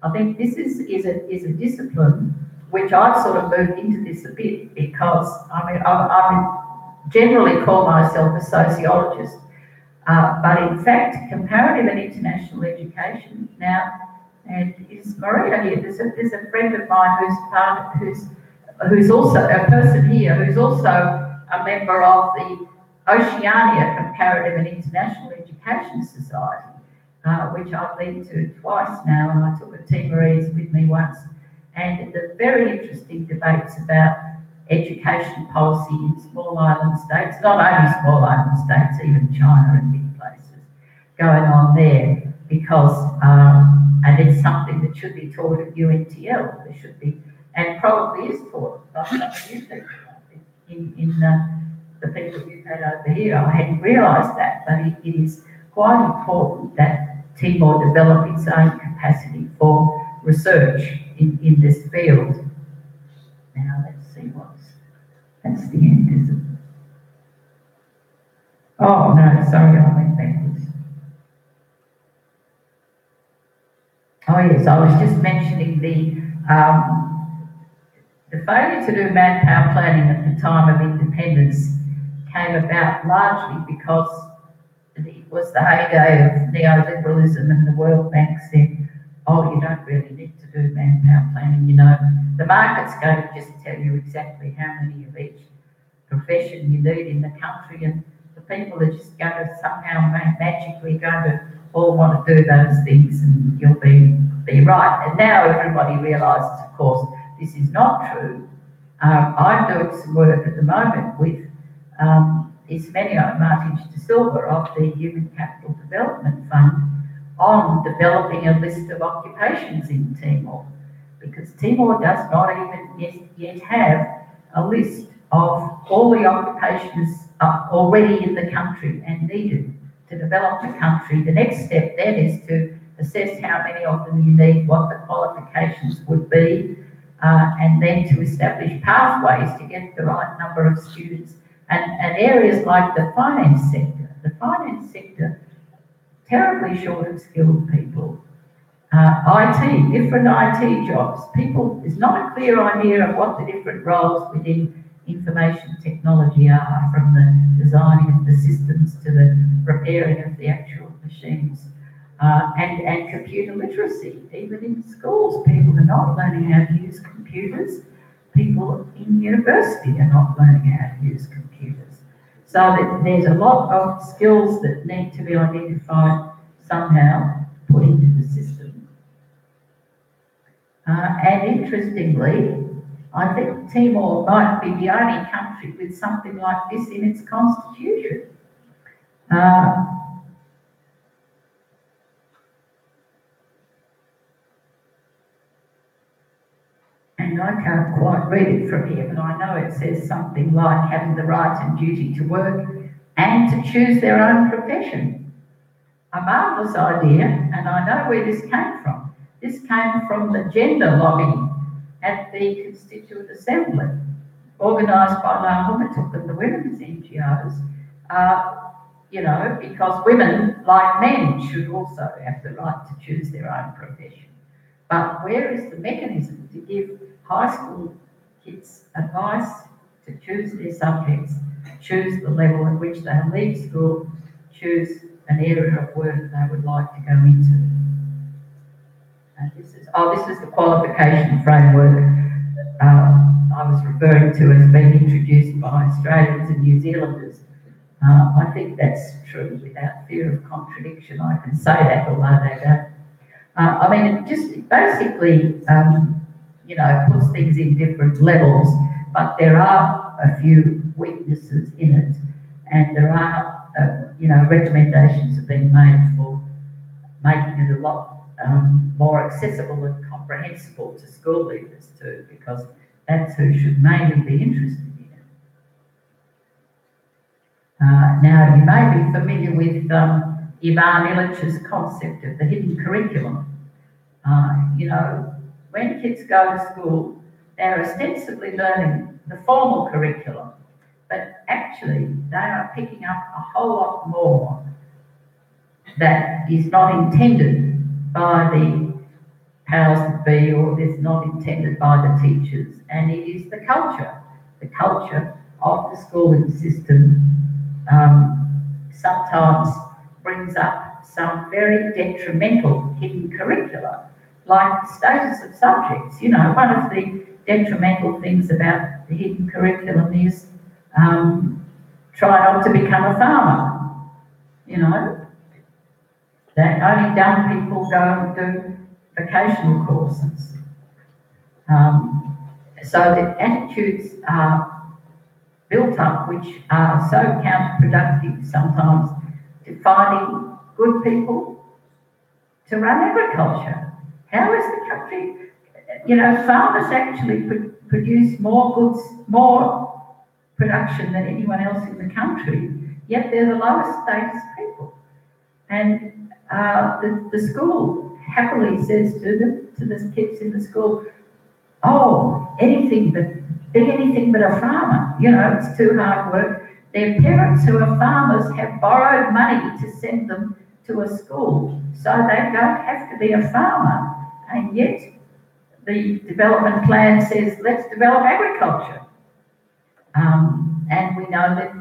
I think this is a discipline which I've sort of moved into this a bit because I generally call myself a sociologist, but in fact comparative and international education now, and is Maria here? There's a friend of mine who's also a person here who's also a member of the Oceania Comparative and International Education Society, which I've been to twice now, and I took a Timorese with me once. And the very interesting debates about education policy in small island states, not only small island states, even China and big places, going on there, because, and it's something that should be taught at UNTL, there should be, and probably is taught by some of you people in the people you've had over here. I hadn't realised that, but it is quite important that Timor develop its own capacity for research in this field. Now let's see that's the end, is it? Oh no, sorry, I went backwards. Oh yes, I was just mentioning the failure to do manpower planning at the time of independence came about largely because it was the heyday of neoliberalism, and the World Bank said, oh, you don't really need to do manpower planning, you know. The market's going to just tell you exactly how many of each profession you need in the country, and the people are just going to somehow magically going to all want to do those things, and you'll be right. And now everybody realises, of course, this is not true. I'm doing some work at the moment with Ismenio Martins de Silva of the Human Capital Development Fund on developing a list of occupations in Timor, because Timor does not even yet have a list of all the occupations already in the country and needed to develop the country. The next step then is to assess how many of them you need, what the qualifications would be, and then to establish pathways to get the right number of students. And areas like the finance sector, terribly short of skilled people. IT, different IT jobs. There's not a clear idea of what the different roles within information technology are, from the designing of the systems to the repairing of the actual machines. And computer literacy, even in schools, people are not learning how to use computers. People in university are not learning how to use computers. So there's a lot of skills that need to be identified somehow, put into the system. And interestingly, I think Timor might be the only country with something like this in its constitution. And I can't quite read it from here, but I know it says something like having the right and duty to work and to choose their own profession. A marvellous idea, and I know where this came from. This came from the gender lobby at the Constituent Assembly, organised by La Humatuk and the women's NGOs, because women, like men, should also have the right to choose their own profession. But where is the mechanism to give high school kids advice to choose their subjects, choose the level at which they'll leave school, choose an area of work they would like to go into? This is the qualification framework I was referring to as being introduced by Australians and New Zealanders. I think that's true without fear of contradiction. I can say that, although they don't. It just basically, puts things in different levels, but there are a few weaknesses in it, and there are, recommendations have been made for making it a lot more accessible and comprehensible to school leaders too, because that's who should mainly be interested in it. Now, you may be familiar with Ivan Illich's concept of the hidden curriculum. When kids go to school, they're ostensibly learning the formal curriculum, but actually they are picking up a whole lot more that is not intended by the powers that be, or is not intended by the teachers, and it is the culture of the schooling system sometimes brings up some very detrimental hidden curricula, like the status of subjects. One of the detrimental things about the hidden curriculum is try not to become a farmer. That only dumb people go and do vocational courses. So the attitudes are built up which are so counterproductive sometimes to finding good people to run agriculture. How is the country, farmers actually produce more goods, more production than anyone else in the country, yet they're the lowest status people. And the school happily says to the kids in the school, oh, be anything but a farmer. It's too hard work. Their parents who are farmers have borrowed money to send them to a school, so they don't have to be a farmer. and yet the development plan says, let's develop agriculture. And we know that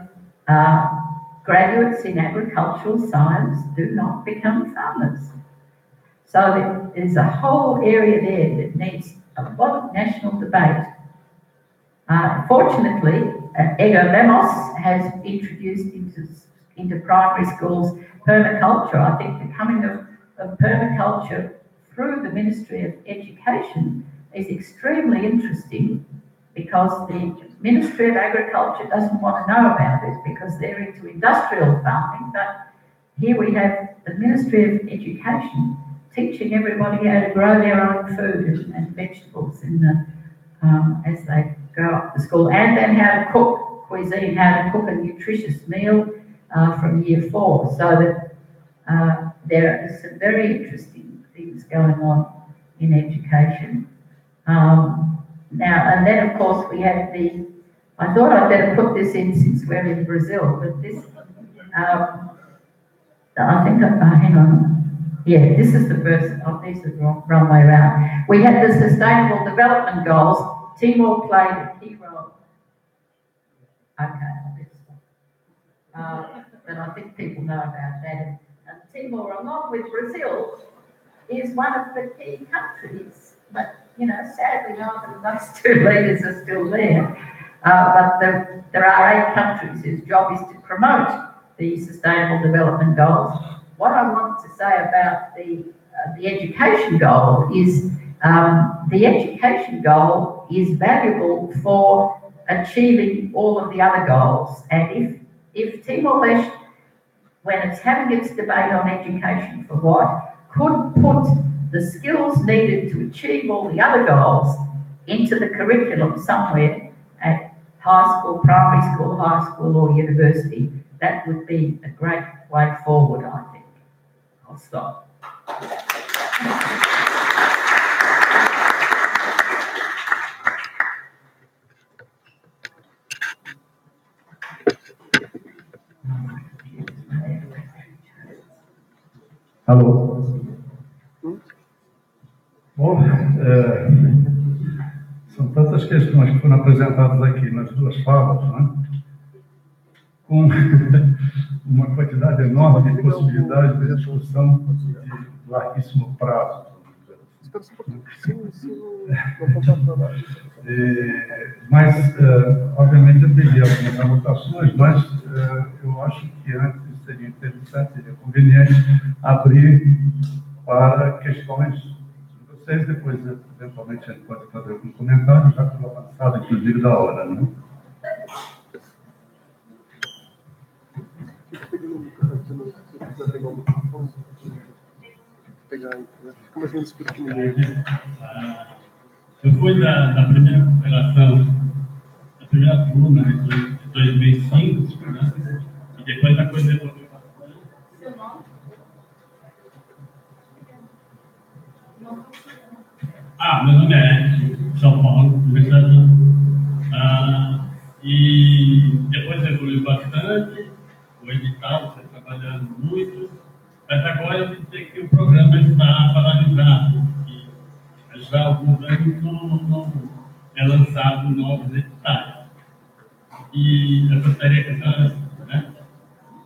graduates in agricultural science do not become farmers. So there's a whole area there that needs a lot of national debate. Fortunately, Ego Lemos has introduced into primary schools permaculture. I think the coming of permaculture through the Ministry of Education is extremely interesting, because the Ministry of Agriculture doesn't want to know about it because they're into industrial farming. But here we have the Ministry of Education teaching everybody how to grow their own food and vegetables as they go up to school, and then how to cook cuisine, how to cook a nutritious meal from year 4. So that there are some very interesting things going on in education. Now, and then of course we have I thought I'd better put this in since we're in Brazil, but this, I think, hang on. Yeah, this is the first, these are the wrong way around. We had the Sustainable Development Goals. Timor played a key role. Okay, but I think people know about that. And Timor, along with Brazil, is one of the key countries. But, you know, sadly, neither of those two leaders are still there. But there are 8 countries whose job is to promote the Sustainable Development Goals. What I want to say about the education goal is the education goal is valuable for achieving all of the other goals. And if Timor-Leste, when it's having its debate on education for what, could put the skills needed to achieve all the other goals into the curriculum somewhere at high school, primary school, high school or university, that would be a great way forward, I think. I'll stop. Alô? Bom, são tantas questões que foram apresentadas aqui nas duas falas, né? Com uma quantidade enorme de possibilidades de discussão de larguíssimo prazo. Mas, obviamente, eu teria algumas anotações, mas eu acho que antes seria interessante, seria conveniente abrir para questões de vocês, depois, eventualmente, a gente pode fazer algum comentário, já pelo avançado, inclusive, da hora, né? Eu fui da primeira recuperação, da primeira turma de 2005, né? E depois a coisa evoluiu bastante. Meu nome é Edson, São Paulo, conversando. E depois evoluiu bastante, o edital, você trabalhando muito, mas agora eu sei que o programa está paralisado, e já há alguns anos não é lançado novos editais. E eu gostaria que a senhora, né,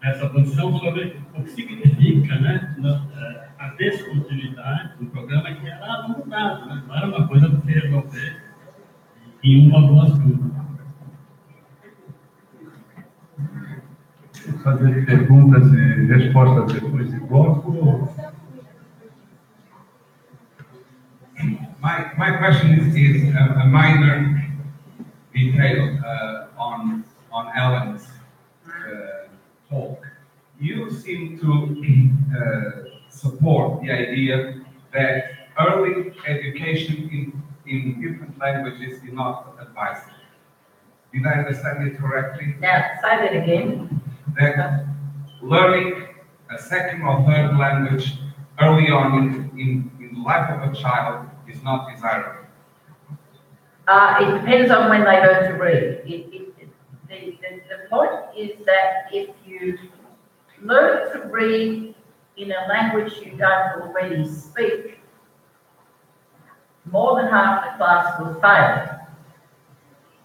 essa posição sobre o que significa, né, a descontinuidade do programa, que era a longo prazo, né? Não era uma coisa para se resolver em uma ou duas turmas. Fazer perguntas e respostas depois de bloco. My question is a minor detail on Alan's talk. You seem to support the idea that early education in different languages is not advisable. Did I understand it correctly? Now, say that again. That learning a second or third language early on in the life of a child is not desirable. It depends on when they learn to read. The point is that if you learn to read in a language you don't already speak, more than half the class will fail.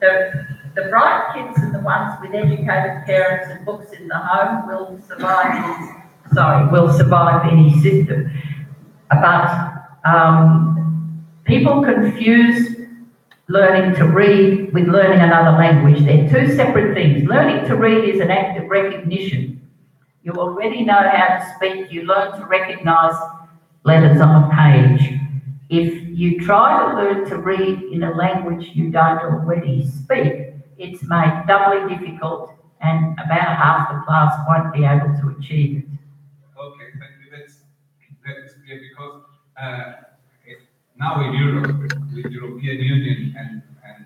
The bright kids and the ones with educated parents and books in the home will survive any system. But people confuse learning to read with learning another language. They're two separate things. Learning to read is an act of recognition. You already know how to speak. You learn to recognise letters on a page. If you try to learn to read in a language you don't already speak, it's made doubly difficult, and about half the class won't be able to achieve it. Okay, thank you. That's clear because now in Europe, with European Union and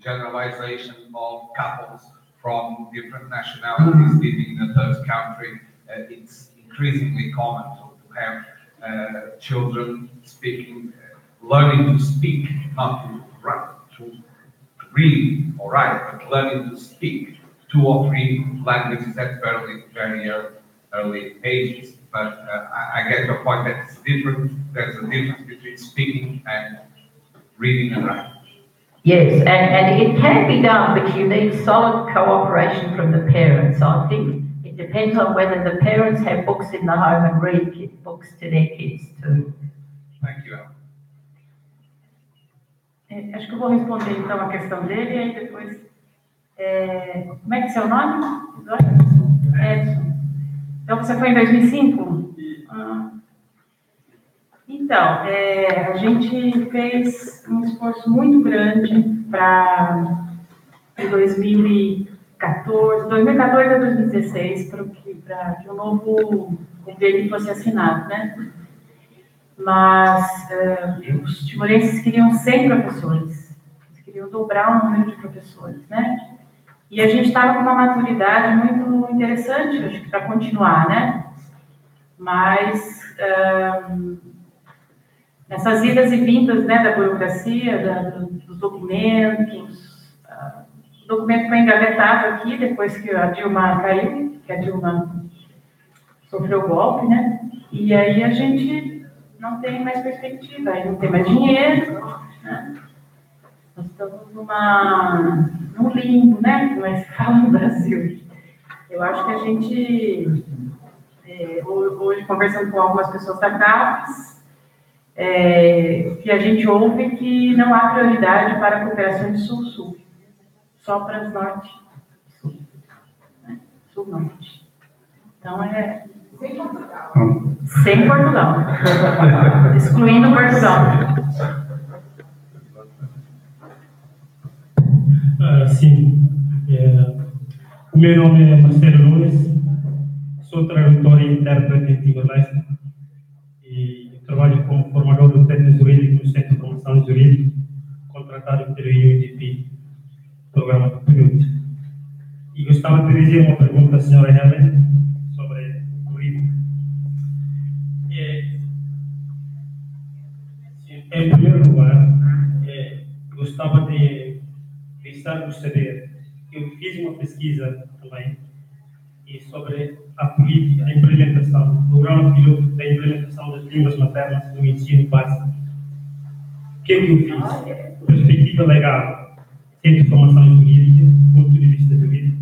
generalization of couples from different nationalities living in a third country, it's increasingly common to have children speaking, learning to speak, not to write, to read or write, but learning to speak 2 or 3 languages at very early ages. But I get your point that it's different. There's a difference between speaking and reading and writing. Yes, and it can be done, but you need solid cooperation from the parents. I think it depends on whether the parents have books in the home and read books to their kids too. Thank you, Al. Acho que eu vou responder então a questão dele e aí depois. Como é que é seu nome? Edson. Então você foi em 2005? Então, a gente fez um esforço muito grande para em 2014 a 2016 para que o novo convênio fosse assinado, né? Mas os timorenses queriam 100 professores, eles queriam dobrar o número de professores, né? E a gente estava com uma maturidade muito interessante, acho que para continuar, né? Mas essas idas e vindas, né, da burocracia, dos documentos, o documento foi engavetado aqui depois que a Dilma caiu, que a Dilma sofreu o golpe, né? E aí a gente não tem mais perspectiva, aí não tem mais dinheiro, né? Nós estamos num limbo, né? Como é que se fala no Brasil? Eu acho que a gente, hoje conversando com algumas pessoas da CAPES, que a gente ouve que não há prioridade para cooperações sul-sul, só para as norte-sul, né? Sul-norte. Então sem Portugal. Excluindo Portugal. Sim. O meu nome é Marcelo Nunes, sou tradutor e intérprete em Timor-Leste e trabalho como formador do técnico jurídico no Centro de Formação Jurídica, contratado pelo UNDP, programa de período. E gostava de dizer uma pergunta à senhora Helen sobre o currículo. Em primeiro lugar, gostava de deixar-vos saber que eu fiz uma pesquisa também e sobre a política, a implementação, o programa piloto da implementação das línguas maternas no ensino básico. O que é que eu fiz? Perspectiva legal, Centro de Formação Jurídica, ponto de vista jurídico,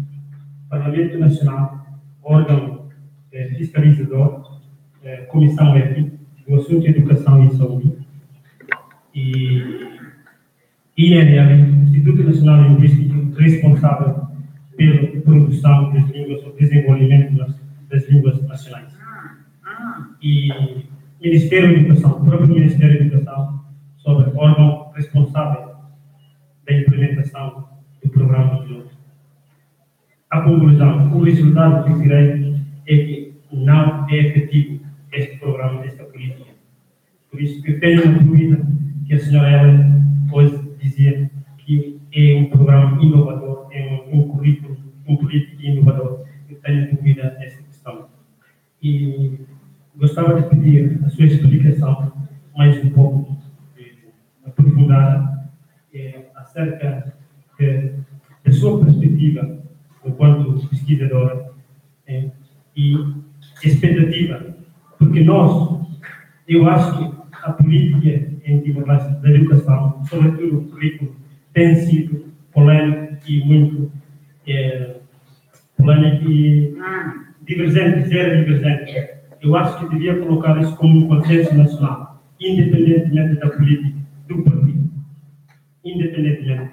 Parlamento Nacional, órgão fiscalizador, Comissão Ética, do assunto de Educação e Saúde, e INL, Instituto Nacional Linguístico, responsável pela produção das línguas, o desenvolvimento das línguas nacionais. E Ministério da Educação, o próprio Ministério da Educação, sobre órgão responsável da implementação do programa piloto. A conclusão, o resultado que tirei é que não é efetivo este programa, esta política. Por isso que eu tenho uma dúvida que a senhora Ellen pode dizer que é um programa inovador, é um currículo, um político inovador. Eu tenho dúvida nessa questão. E gostava de pedir a sua explicação mais um pouco aprofundada acerca da sua perspectiva enquanto pesquisadora e expectativa, porque eu acho que a política em Timor-Leste da educação, sobretudo o currículo, tem sido polêmico e muito polêmico e divergente, zero divergente. Eu acho que devia colocar isso como um consenso nacional, independentemente da política do partido. Independentemente.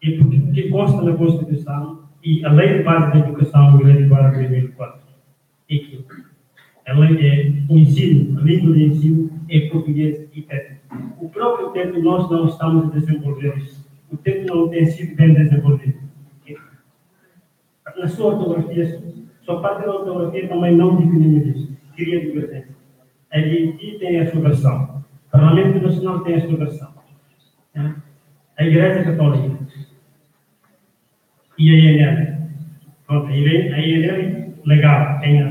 E porque consta na Constituição e a Lei de Base da Educação, a Lei de Base de 2004, é que a lei o ensino, a língua de ensino é português e técnico. O próprio técnico nós não estamos a desenvolver isso. O técnico não tem sido bem desenvolvido. Na sua ortografia, sua parte da ortografia também não definimos isso. Queria divergência. A IET tem a sua versão. O Parlamento Nacional tem a sua versão. A Igreja Católica e a INL. Pronto, a INL legal, tem a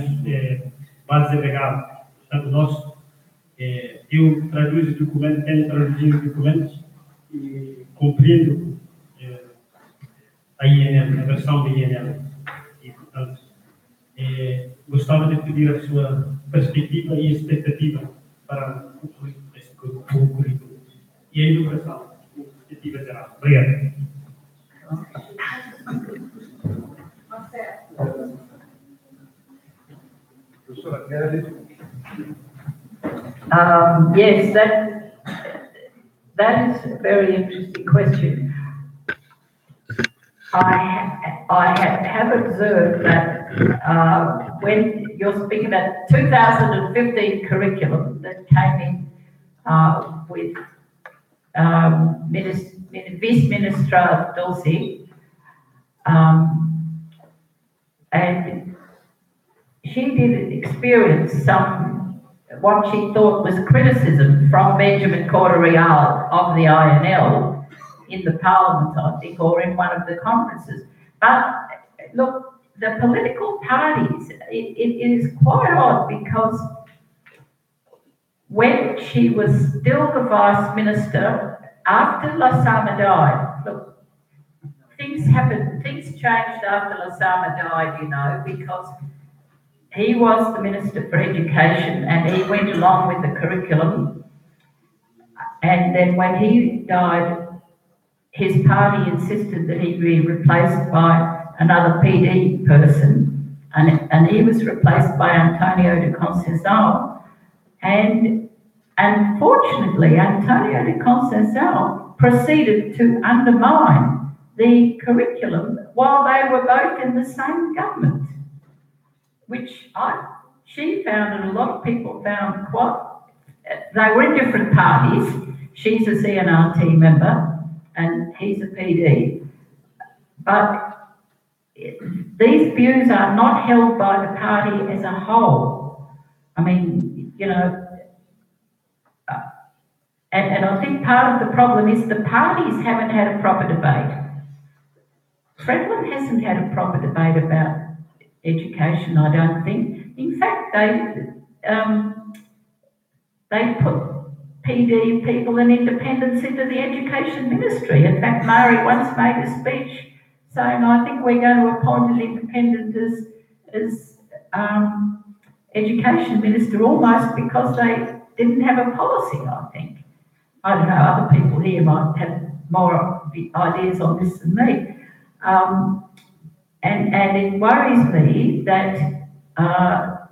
base legal. Portanto, nós, eu traduzo documentos, tenho traduzido documentos e cumprindo a INL, a versão da INL. E, portanto, gostava de pedir a sua perspectiva e expectativa para o currículo e a educação, perspectiva geral. Obrigado. Yes, that is a very interesting question. I have observed that when you're speaking about 2015 curriculum that came in with Vice Minister Dulcie, and she did experience some, what she thought was criticism from Benjamin Corder-Real of the INL in the Parliament, I think, or in one of the conferences. But look, the political parties, it is quite odd because when she was still the Vice Minister, after Lasama died, look, things happened, things changed after Lasama died, you know, because he was the Minister for Education and he went along with the curriculum. And then when he died, his party insisted that he be replaced by another PD person, and he was replaced by Antonio de Conceição. And unfortunately, Antonio de Conceição proceeded to undermine the curriculum while they were both in the same government, which she found and a lot of people found quite, they were in different parties. She's a CNRT member and he's a PD. But these views are not held by the party as a whole. I mean, you know, and I think part of the problem is the parties haven't had a proper debate. Fredland hasn't had a proper debate about education, I don't think. In fact, they put PD people and independents into the education ministry. In fact, Murray once made a speech saying, I think we're going to appoint an independent as education minister almost because they didn't have a policy, I think. I don't know, other people here might have more ideas on this than me. And it worries me that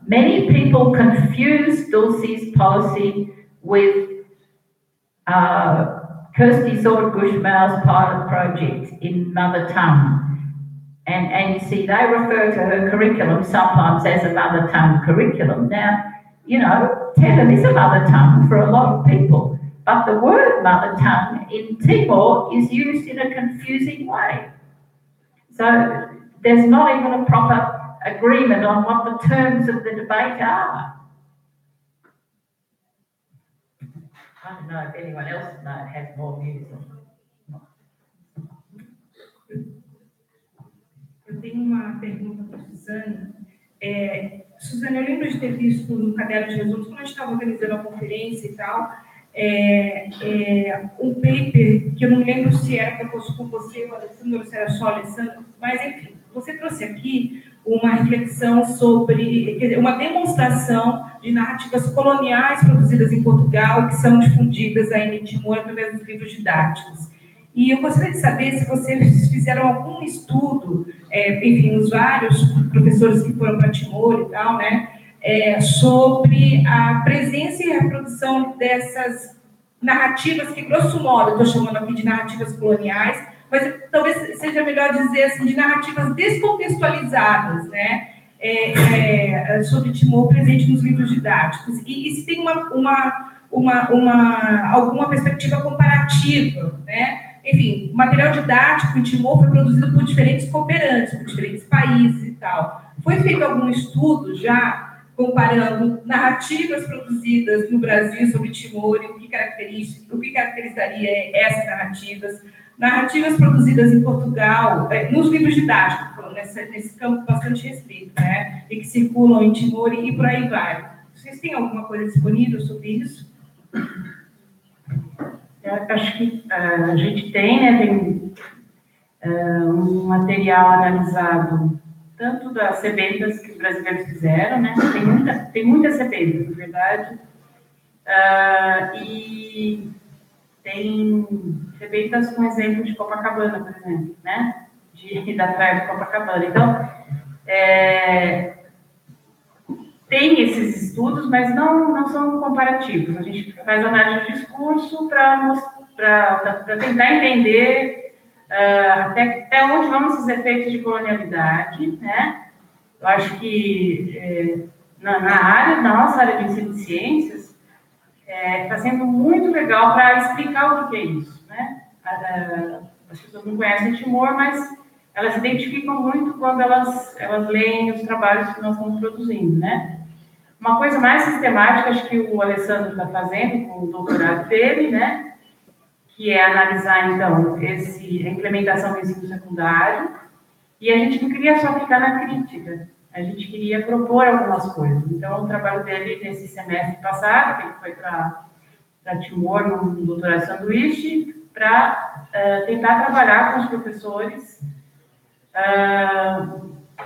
many people confuse Dulcie's policy with Kirsty Sword-Gushmau's pilot project in mother tongue. And you see, they refer to her curriculum sometimes as a mother tongue curriculum. Now, you know, Tetum is a mother tongue for a lot of people, but the word mother tongue in Timor is used in a confusing way. So there's not even a proper agreement on what the terms of the debate are. I don't know if anyone else has more views on it. Eu tenho uma pergunta para a Suzane. Suzane, eu lembro de ter visto no caderno de resumos, quando a gente estava organizando a conferência e tal, um paper, que eu não lembro se era proposto com você, o Alessandro, ou se era só o Alessandro, mas enfim, você trouxe aqui uma reflexão sobre, quer dizer, uma demonstração de narrativas coloniais produzidas em Portugal, que são difundidas aí em Timor através dos livros didáticos. E eu gostaria de saber se vocês fizeram algum estudo, enfim, os vários professores que foram para Timor e tal, né, sobre a presença e reprodução dessas narrativas que, grosso modo, eu estou chamando aqui de narrativas coloniais, mas talvez seja melhor dizer assim, de narrativas descontextualizadas, né, sobre Timor presente nos livros didáticos. E se tem alguma perspectiva comparativa, né? Enfim, o material didático em Timor foi produzido por diferentes cooperantes, por diferentes países e tal. Foi feito algum estudo já comparando narrativas produzidas no Brasil sobre Timor e o que caracterizaria essas narrativas produzidas em Portugal, nos livros didáticos, nesse campo bastante restrito, né, e que circulam em Timor e por aí vai. Vocês têm alguma coisa disponível sobre isso? Eu acho que a gente tem, né, um material analisado tanto das sebentas que os brasileiros fizeram, né, tem muitas sebentas, na verdade, e tem sebentas com exemplo de Copacabana, por exemplo, né, da praia de Copacabana. Então, tem esses estudos, mas não são comparativos. A gente faz análise de discurso para tentar entender até onde vão esses efeitos de colonialidade, né? Eu acho que na nossa área de ensino de ciências, está sendo muito legal para explicar o que é isso, né? As pessoas não conhecem Timor, mas elas se identificam muito quando elas leem os trabalhos que nós estamos produzindo, né? Uma coisa mais sistemática, acho que o Alessandro está fazendo com o doutorado dele, né? Que é analisar, então, a implementação do ensino secundário. E a gente não queria só ficar na crítica, a gente queria propor algumas coisas. Então, o trabalho dele nesse semestre passado, que ele foi para Timor, no doutorado sanduíche, para tentar trabalhar com os professores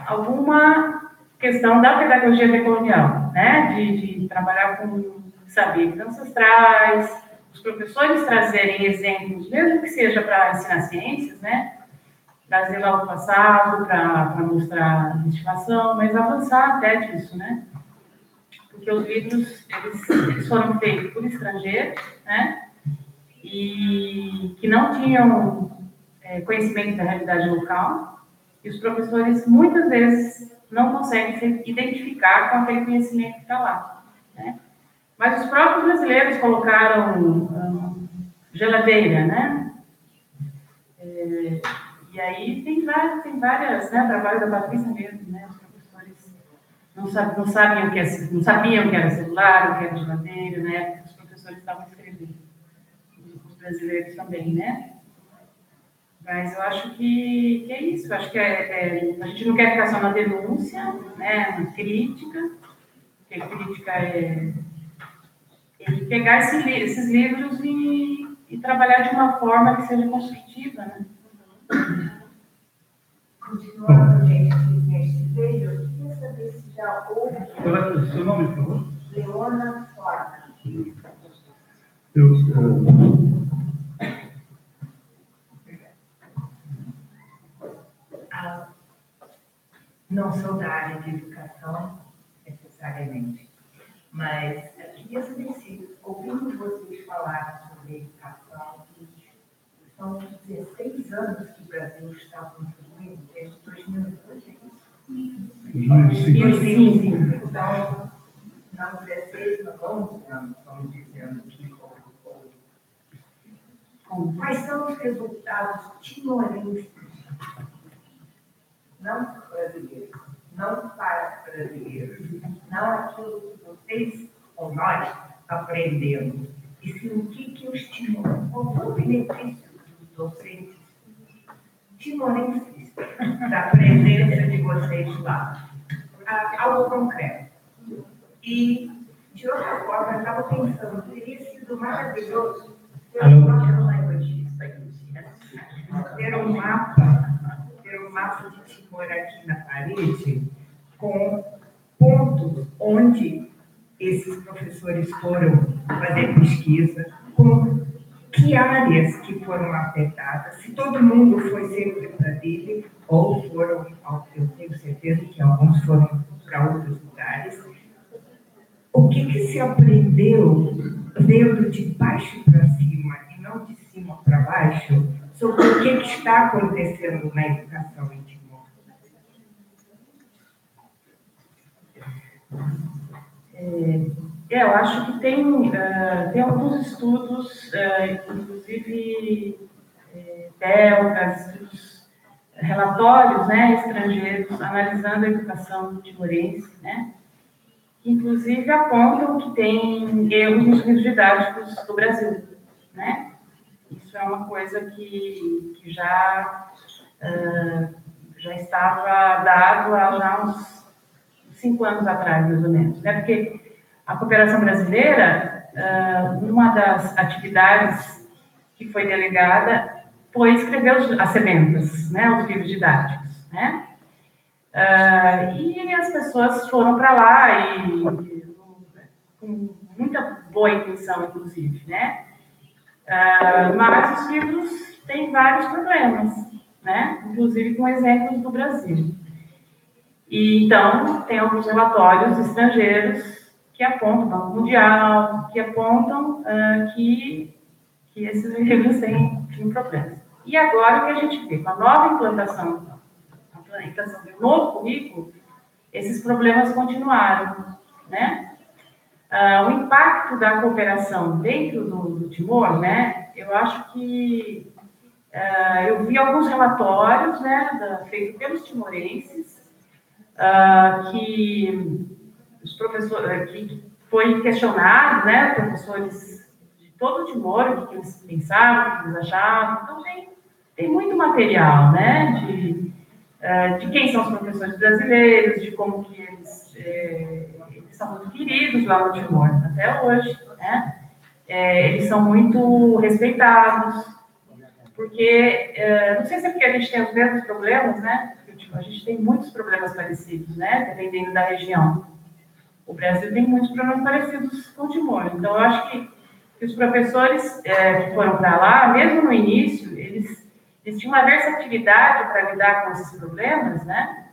alguma questão da pedagogia decolonial, né? De trabalhar com saberes ancestrais, os professores trazerem exemplos, mesmo que seja para ensinar ciências, né? Trazer lá o passado para mostrar a destinação, mas avançar até disso, né? Porque os livros, eles foram feitos por estrangeiros, né? E que não tinham conhecimento da realidade local, e os professores, muitas vezes, não conseguem se identificar com aquele conhecimento que está lá, né? Mas os próprios brasileiros colocaram geladeira, né? E aí tem várias, né? O trabalho da Patrícia mesmo, né? Os professores não sabiam o que era celular, o que era geladeira, né? Os professores estavam escrevendo. Os brasileiros também, né? Mas eu acho que é isso. Eu acho que a gente não quer ficar só na denúncia, né? Na crítica. Porque a crítica é pegar esses livros e trabalhar de uma forma que seja construtiva, né? Continuando, gente, neste veio, eu queria saber se já houve... Qual é o seu nome, por favor? Leona Flávia. Não sou da área de educação, necessariamente, mas eu queria saber se, ouvindo vocês falarem sobre educação, são 16 anos que o Brasil está contribuindo, desde 2002, é isso? 2005. Então, não 16, não 11 anos, estamos dizendo que quais são os resultados timorenses? Não brasileiros, não para brasileiros, não aquilo que vocês ou nós aprendemos, e sim o que os timorenses, qual foi o benefício dos docentes timorenses da presença de vocês lá? Algo concreto. E, de outra forma, eu estava pensando, teria sido maravilhoso ter um mapa de Timor aqui na parede, com pontos onde esses professores foram fazer pesquisa, com que áreas que foram afetadas, se todo mundo foi sempre para dele, ou foram, eu tenho certeza que alguns foram para outros lugares. O que se aprendeu vendo de baixo para cima e não de cima para baixo sobre o que está acontecendo na educação em Timor? Eu acho que tem alguns estudos, inclusive belgas, estudos, relatórios, né, estrangeiros, analisando a educação timorense, né, que inclusive apontam que tem erros nos livros didáticos do Brasil, né. Isso é uma coisa que já estava dado há já uns 5 anos atrás, mais ou menos, né? Porque a cooperação brasileira, uma das atividades que foi delegada foi escrever as sementas, né? Os livros didáticos, né? E as pessoas foram para lá e com muita boa intenção, inclusive, né? Mas os livros têm vários problemas, né? Inclusive com exemplos do Brasil. E, então, tem alguns relatórios estrangeiros que apontam, o Banco Mundial, que apontam que esses livros têm problemas. E agora, o que a gente vê? Com a nova implantação do novo currículo, esses problemas continuaram, né? O impacto da cooperação dentro do Timor, né? Eu acho que eu vi alguns relatórios, né, feitos pelos timorenses, que os professores, que foi questionado, né, professores de todo o Timor, o que eles pensavam, o que eles achavam. Então tem muito material, né, de quem são os professores brasileiros, de como que eles são muito queridos lá no Timor, até hoje, né? Eles são muito respeitados, porque, não sei se é porque a gente tem os mesmos problemas, né? A gente tem muitos problemas parecidos, né? Dependendo da região. O Brasil tem muitos problemas parecidos com o Timor. Então, eu acho que os professores que foram para lá, mesmo no início, eles tinham uma versatilidade para lidar com esses problemas, né?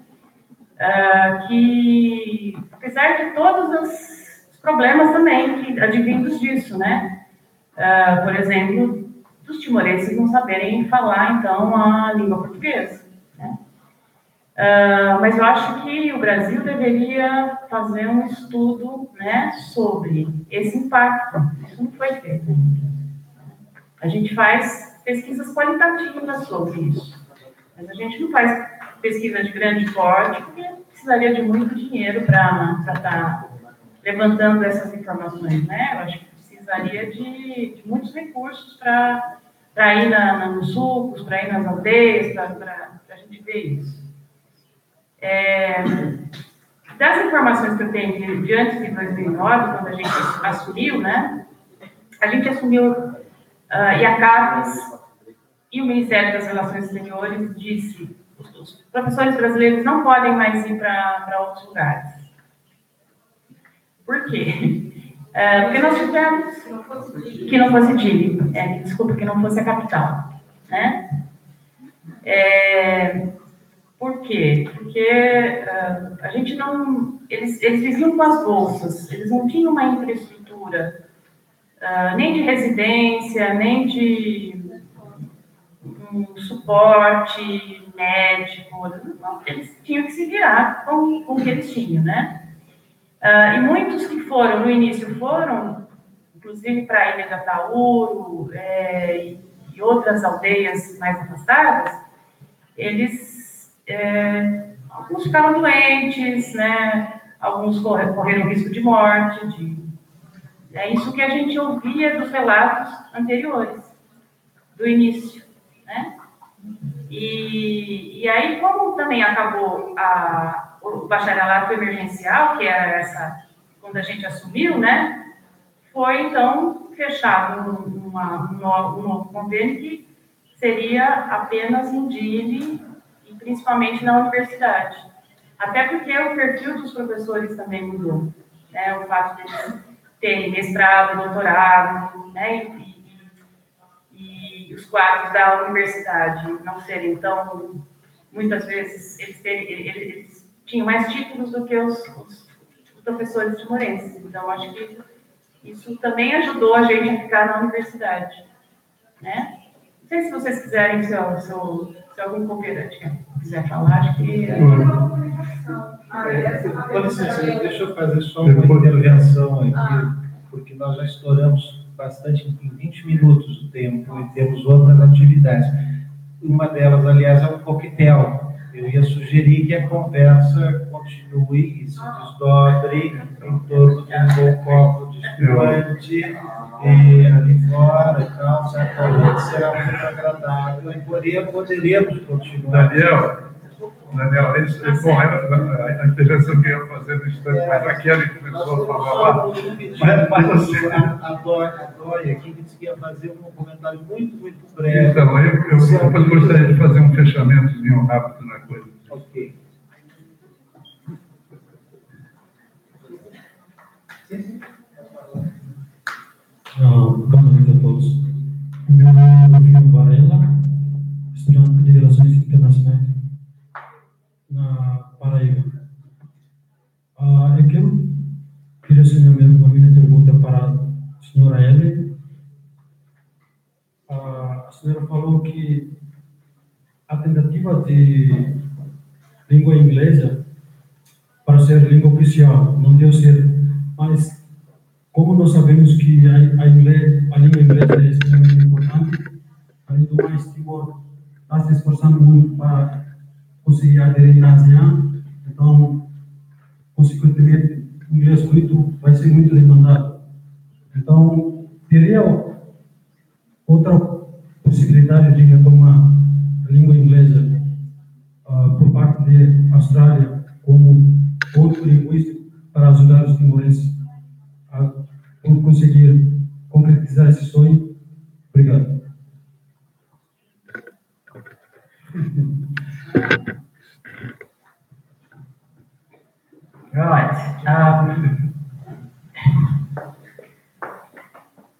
Que, apesar de todos os problemas também que advindos disso, né? Por exemplo, dos timorenses não saberem falar, então, a língua portuguesa, né? Mas eu acho que o Brasil deveria fazer um estudo, né, sobre esse impacto. Isso não foi feito. A gente faz pesquisas qualitativas sobre isso, mas a gente não faz pesquisa de grande porte, porque precisaria de muito dinheiro para estar levantando essas informações, né? Eu acho que precisaria de muitos recursos para ir nos sucos, para ir nas aldeias, para a gente ver isso. Das informações que eu tenho de antes de 2009, quando a gente assumiu, né? A gente assumiu e a CAPES e o Ministério das Relações Exteriores disse: os professores brasileiros não podem mais ir para outros lugares. Por quê? Porque nós tivemos que não fosse Dili, desculpa, que não fosse a capital, né? Por quê? Porque a gente não... Eles viviam com as bolsas, eles não tinham uma infraestrutura, nem de residência, nem de um suporte médico. Não, eles tinham que se virar com o que eles tinham, né? E muitos que foram, no início foram, inclusive para a Ilha de Atauro e outras aldeias mais afastadas, alguns ficaram doentes, né? Alguns correram risco de morte. É isso que a gente ouvia dos relatos anteriores, do início, né? E aí, como também acabou o bacharelato emergencial, que era quando a gente assumiu, né? Foi, então, fechado um novo convênio que seria apenas em Dili, principalmente na universidade. Até porque o perfil dos professores também mudou, né? O fato de eles terem mestrado, doutorado, né? E os quadros da universidade não serem tão, muitas vezes, eles tinham mais títulos do que os professores timorenses. Então, acho que isso também ajudou a gente a ficar na universidade, né? Não sei se vocês quiserem, se algum cooperante quiser falar, acho que... Com licença, deixa eu fazer só uma intervenção aqui, porque nós já estouramos bastante, em 20 minutos o tempo, e temos outras atividades. Uma delas, aliás, é o coquetel. Eu ia sugerir que a conversa continue e se desdobre em torno de um bom copo de espumante e ali fora e tal, certamente será muito agradável e poderemos continuar. Daniel, bom, a intervenção que eu ia fazer no instante, mas aquela que começou a falar lá. A Dóia aqui que disse que ia fazer um comentário muito breve. Então, eu depois gostaria de fazer um fechamentozinho rápido na coisa. Ok. Boa noite a todos. Meu nome é Vitor Varela, estudante de Relações Internacionais na Paraíba. Eu quero direcionar a minha pergunta para a senhora Ellen. A senhora falou que a tentativa de língua inglesa para ser língua oficial não deu certo, mas como nós sabemos que a língua inglesa é extremamente importante, ainda mais Timor está se esforçando muito para conseguir aderir na ASEAN, então, consequentemente, o inglês vai ser muito demandado. Então, teria outra possibilidade de retomar a língua inglesa por parte da Austrália como ponto linguístico para ajudar os timorenses a conseguir concretizar esse sonho. Obrigado. Right.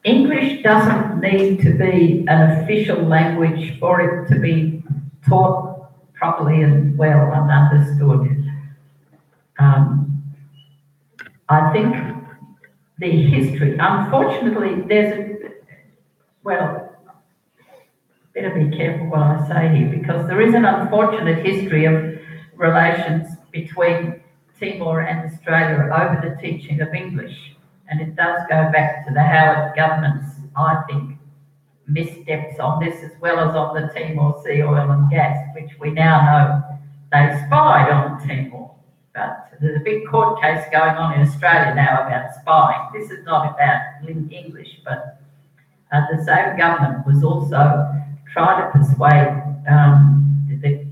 English doesn't need to be an official language for it to be taught properly and well and understood. I think the history, unfortunately, better be careful what I say here, because there is an unfortunate history of relations between Timor and Australia over the teaching of English. And it does go back to the Howard government's, I think, missteps on this, as well as on the Timor Sea oil and gas, which we now know they spied on Timor. But there's a big court case going on in Australia now about spying. This is not about English, but the same government was also trying to persuade the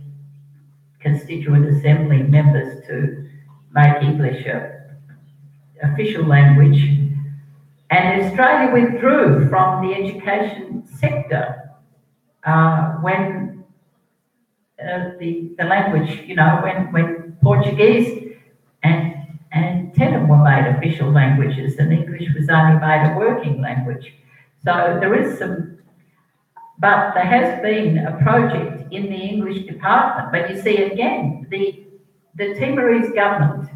Constituent Assembly members to make English an official language, and Australia withdrew from the education sector when the language, when Portuguese and Tetum were made official languages, and English was only made a working language. So there is some, but there has been a project in the English department. But you see, again, the Timorese government,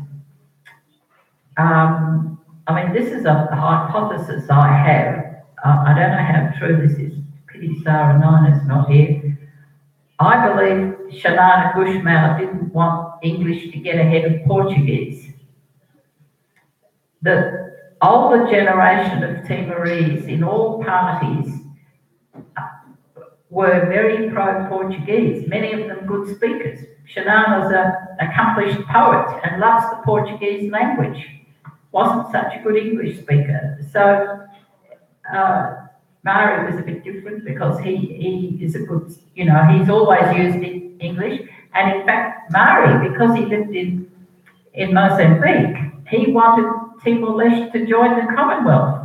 this is a hypothesis I have. I don't know how true this is. Pity Sarah Nina's not here. I believe Shalana Gushmau didn't want English to get ahead of Portuguese. The older generation of Timorese in all parties were very pro-Portuguese, many of them good speakers. Shalana's an accomplished poet and loves the Portuguese language. Wasn't such a good English speaker. So Mari was a bit different because he is a good, he's always used English. And in fact, Mari, because he lived in Mozambique, he wanted Timor-Leste to join the Commonwealth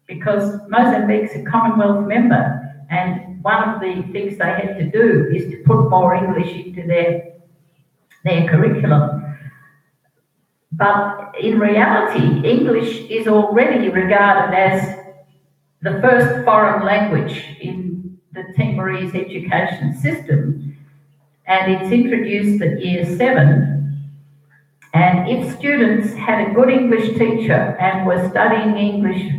because Mozambique's a Commonwealth member. And one of the things they had to do is to put more English into their their curriculum. But in reality, English is already regarded as the first foreign language in the Timorese education system, and it's introduced at year 7. And if students had a good English teacher and were studying English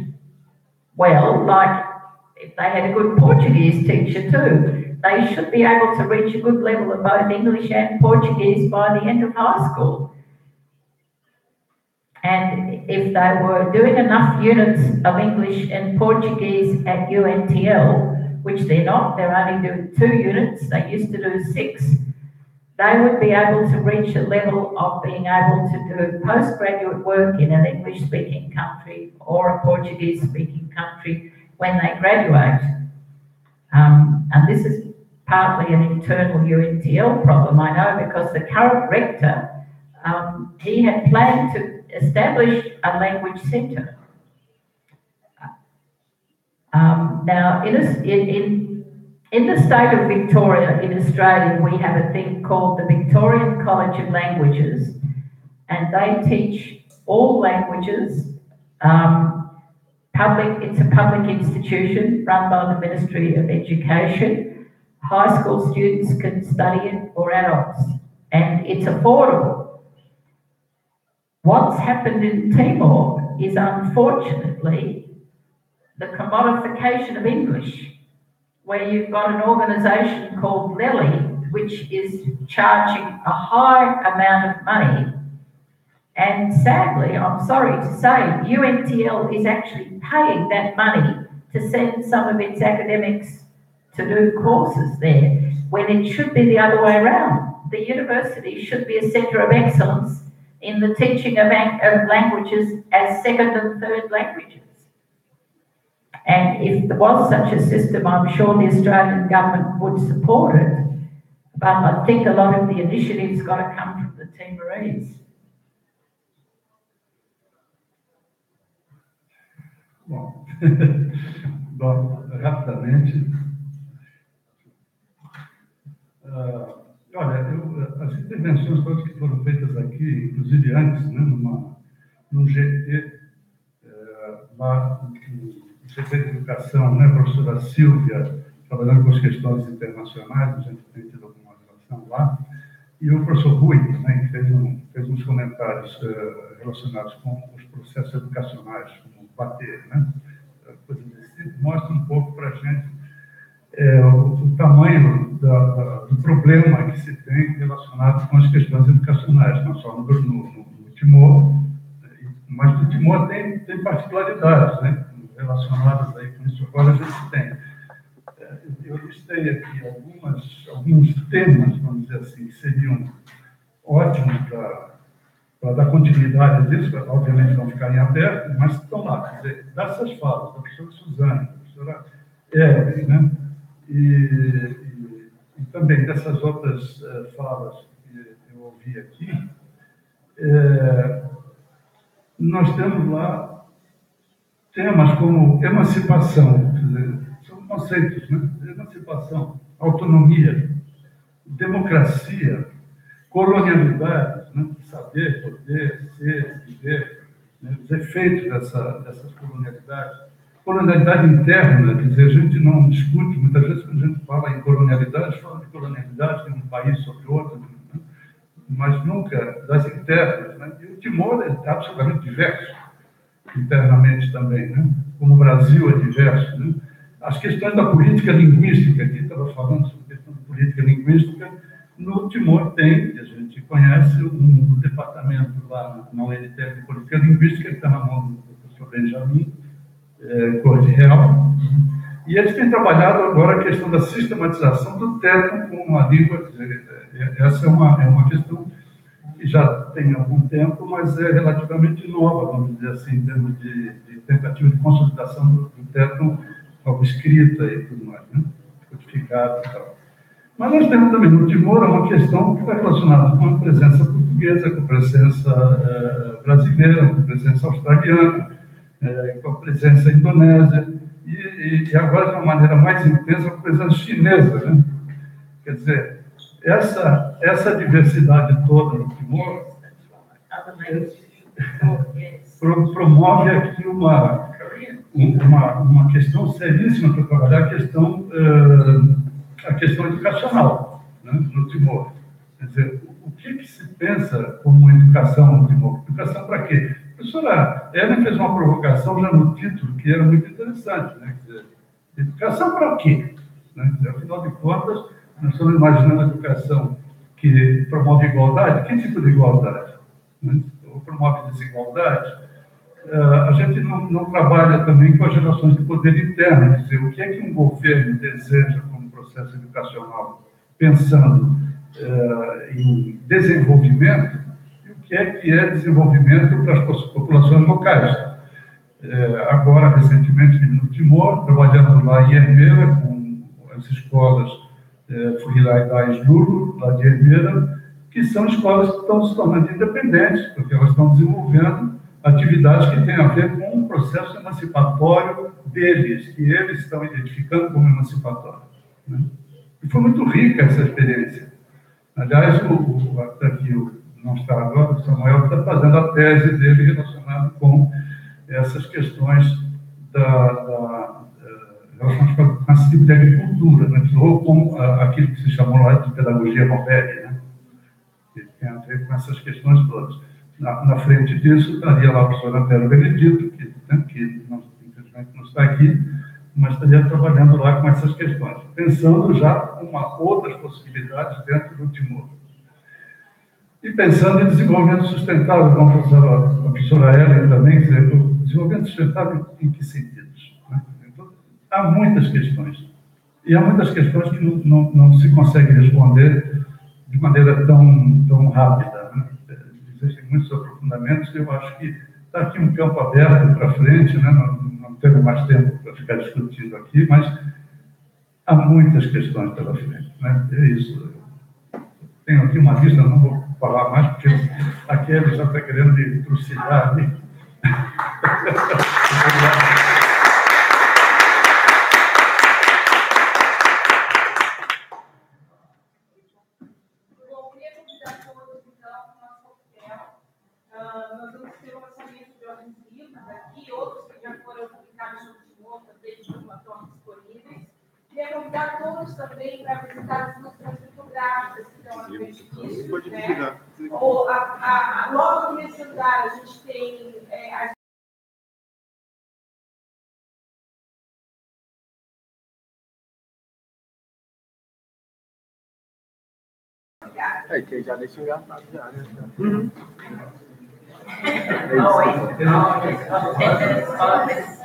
well, like if they had a good Portuguese teacher too, they should be able to reach a good level of both English and Portuguese by the end of high school. And if they were doing enough units of English and Portuguese at UNTL, which they're not, they're only doing 2 units, they used to do 6, they would be able to reach a level of being able to do postgraduate work in an English-speaking country or a Portuguese-speaking country when they graduate. And this is partly an internal UNTL problem, I know, because the current rector, he had planned to establish a language centre. Now, in the state of Victoria, in Australia, we have a thing called the Victorian College of Languages, and they teach all languages. It's a public institution run by the Ministry of Education. High school students can study it, or adults, and it's affordable. What's happened in Timor is, unfortunately, the commodification of English, where you've got an organisation called Lely, which is charging a high amount of money. And sadly, I'm sorry to say, UNTL is actually paying that money to send some of its academics to do courses there, when it should be the other way around. The university should be a centre of excellence in the teaching of languages as second and third languages. And if there was such a system, I'm sure the Australian government would support it. But I think a lot of the initiative's got to come from the Timorese. Bom, rapidamente. Olha, as intervenções todas que foram feitas aqui, inclusive antes, né, num GT, lá no GT de Educação, né, a professora Silvia, trabalhando com as questões internacionais, a gente tem tido alguma relação lá, e o professor Rui também, que fez uns comentários relacionados com os processos educacionais, como bater, né, coisa desse tipo, mostra um pouco para a gente o tamanho do problema que se tem relacionado com as questões educacionais, não só no Timor, mas o Timor tem particularidades, né, relacionadas aí com isso. Agora a gente tem. Eu listei aqui alguns temas, vamos dizer assim, que seriam ótimos para dar continuidade disso, obviamente não ficarem abertos, mas estão lá. Quer dizer, dessas falas, da professora Suzane, da professora Evelyn, né? E também dessas outras falas que eu ouvi aqui, nós temos lá temas como emancipação, quer dizer, são conceitos, né? Emancipação, autonomia, democracia, colonialidade, né? Saber, poder, ser, viver, né? Os efeitos dessas colonialidades. Colonialidade interna, quer dizer, a gente não discute, muitas vezes quando a gente fala em colonialidade, fala de colonialidade de um país sobre outro, né? Mas nunca das internas, né? E o Timor é absolutamente diverso, internamente também, né? Como o Brasil é diverso, né? As questões da política linguística, aqui estava falando sobre a questão de política linguística, no Timor tem, a gente conhece, um departamento lá na UNTL de política linguística, que está na mão do professor Benjamin, cor de real, e eles têm trabalhado agora a questão da sistematização do termo com a língua. Essa é uma questão que já tem algum tempo, mas é relativamente nova, vamos dizer assim, em termos de tentativa de consolidação do termo como escrita e tudo mais, né? Codificado e tal. Mas nós temos também no Timor uma questão que está relacionada com a presença portuguesa, com a presença brasileira, com a presença australiana, com a presença indonésia, e agora de uma maneira mais intensa com a presença chinesa, né? Quer dizer, essa diversidade toda no Timor promove aqui uma questão seríssima para trabalhar, a questão educacional, né, no Timor. Quer dizer, o que se pensa como educação no Timor? Educação para quê? A professora Ellen fez uma provocação já no título, que era muito interessante, né? Quer dizer, educação para quê? Né? Quer dizer, afinal de contas, nós estamos imaginando a educação que promove igualdade. Que tipo de igualdade? Né? Ou promove desigualdade? A gente não trabalha também com as relações de poder interno, quer dizer, o que é que um governo deseja como processo educacional, pensando em desenvolvimento, e o que é desenvolvimento para as populações locais. Agora, recentemente, no Timor, trabalhando lá em Hermela, com as escolas Furilai Lulu, lá de Hermela, que são escolas que estão se tornando independentes, porque elas estão desenvolvendo atividades que têm a ver com o processo emancipatório deles, que eles estão identificando como emancipatório. Né? E foi muito rica essa experiência. Aliás, aqui não está agora, o Samuel está fazendo a tese dele relacionada com essas questões relacionadas com esse tipo de agricultura, né? Ou com aquilo que se chamou lá de pedagogia moderna, né? Que tem a ver com essas questões todas. Na frente disso, estaria lá o professor Antero Benedito, que infelizmente não está aqui, mas estaria trabalhando lá com essas questões, pensando já em outras possibilidades dentro do Timor. E pensando em desenvolvimento sustentável, como a professora Ellen também, quer dizer, o desenvolvimento sustentável em que sentidos? Né? Então, há muitas questões. E há muitas questões que não se consegue responder de maneira tão rápida. Né? Existem muitos aprofundamentos e eu acho que está aqui um campo aberto para frente, né? Não temos mais tempo para ficar discutindo aqui, mas há muitas questões pela frente. Né? É isso. Tenho aqui uma lista, não vou falar mais, porque aqui ele já está querendo me trucidar. Né? Nós vamos ter um lançamento de alguns livros aqui, outros que já foram publicados no Timor, também de plataformas disponíveis. Queria convidar todos também para visitar as ilustrações fotográficas que estão aqui no edifício. Né? Ou logo nesse lugar a gente tem que já deixa engatado já, né? Always, always,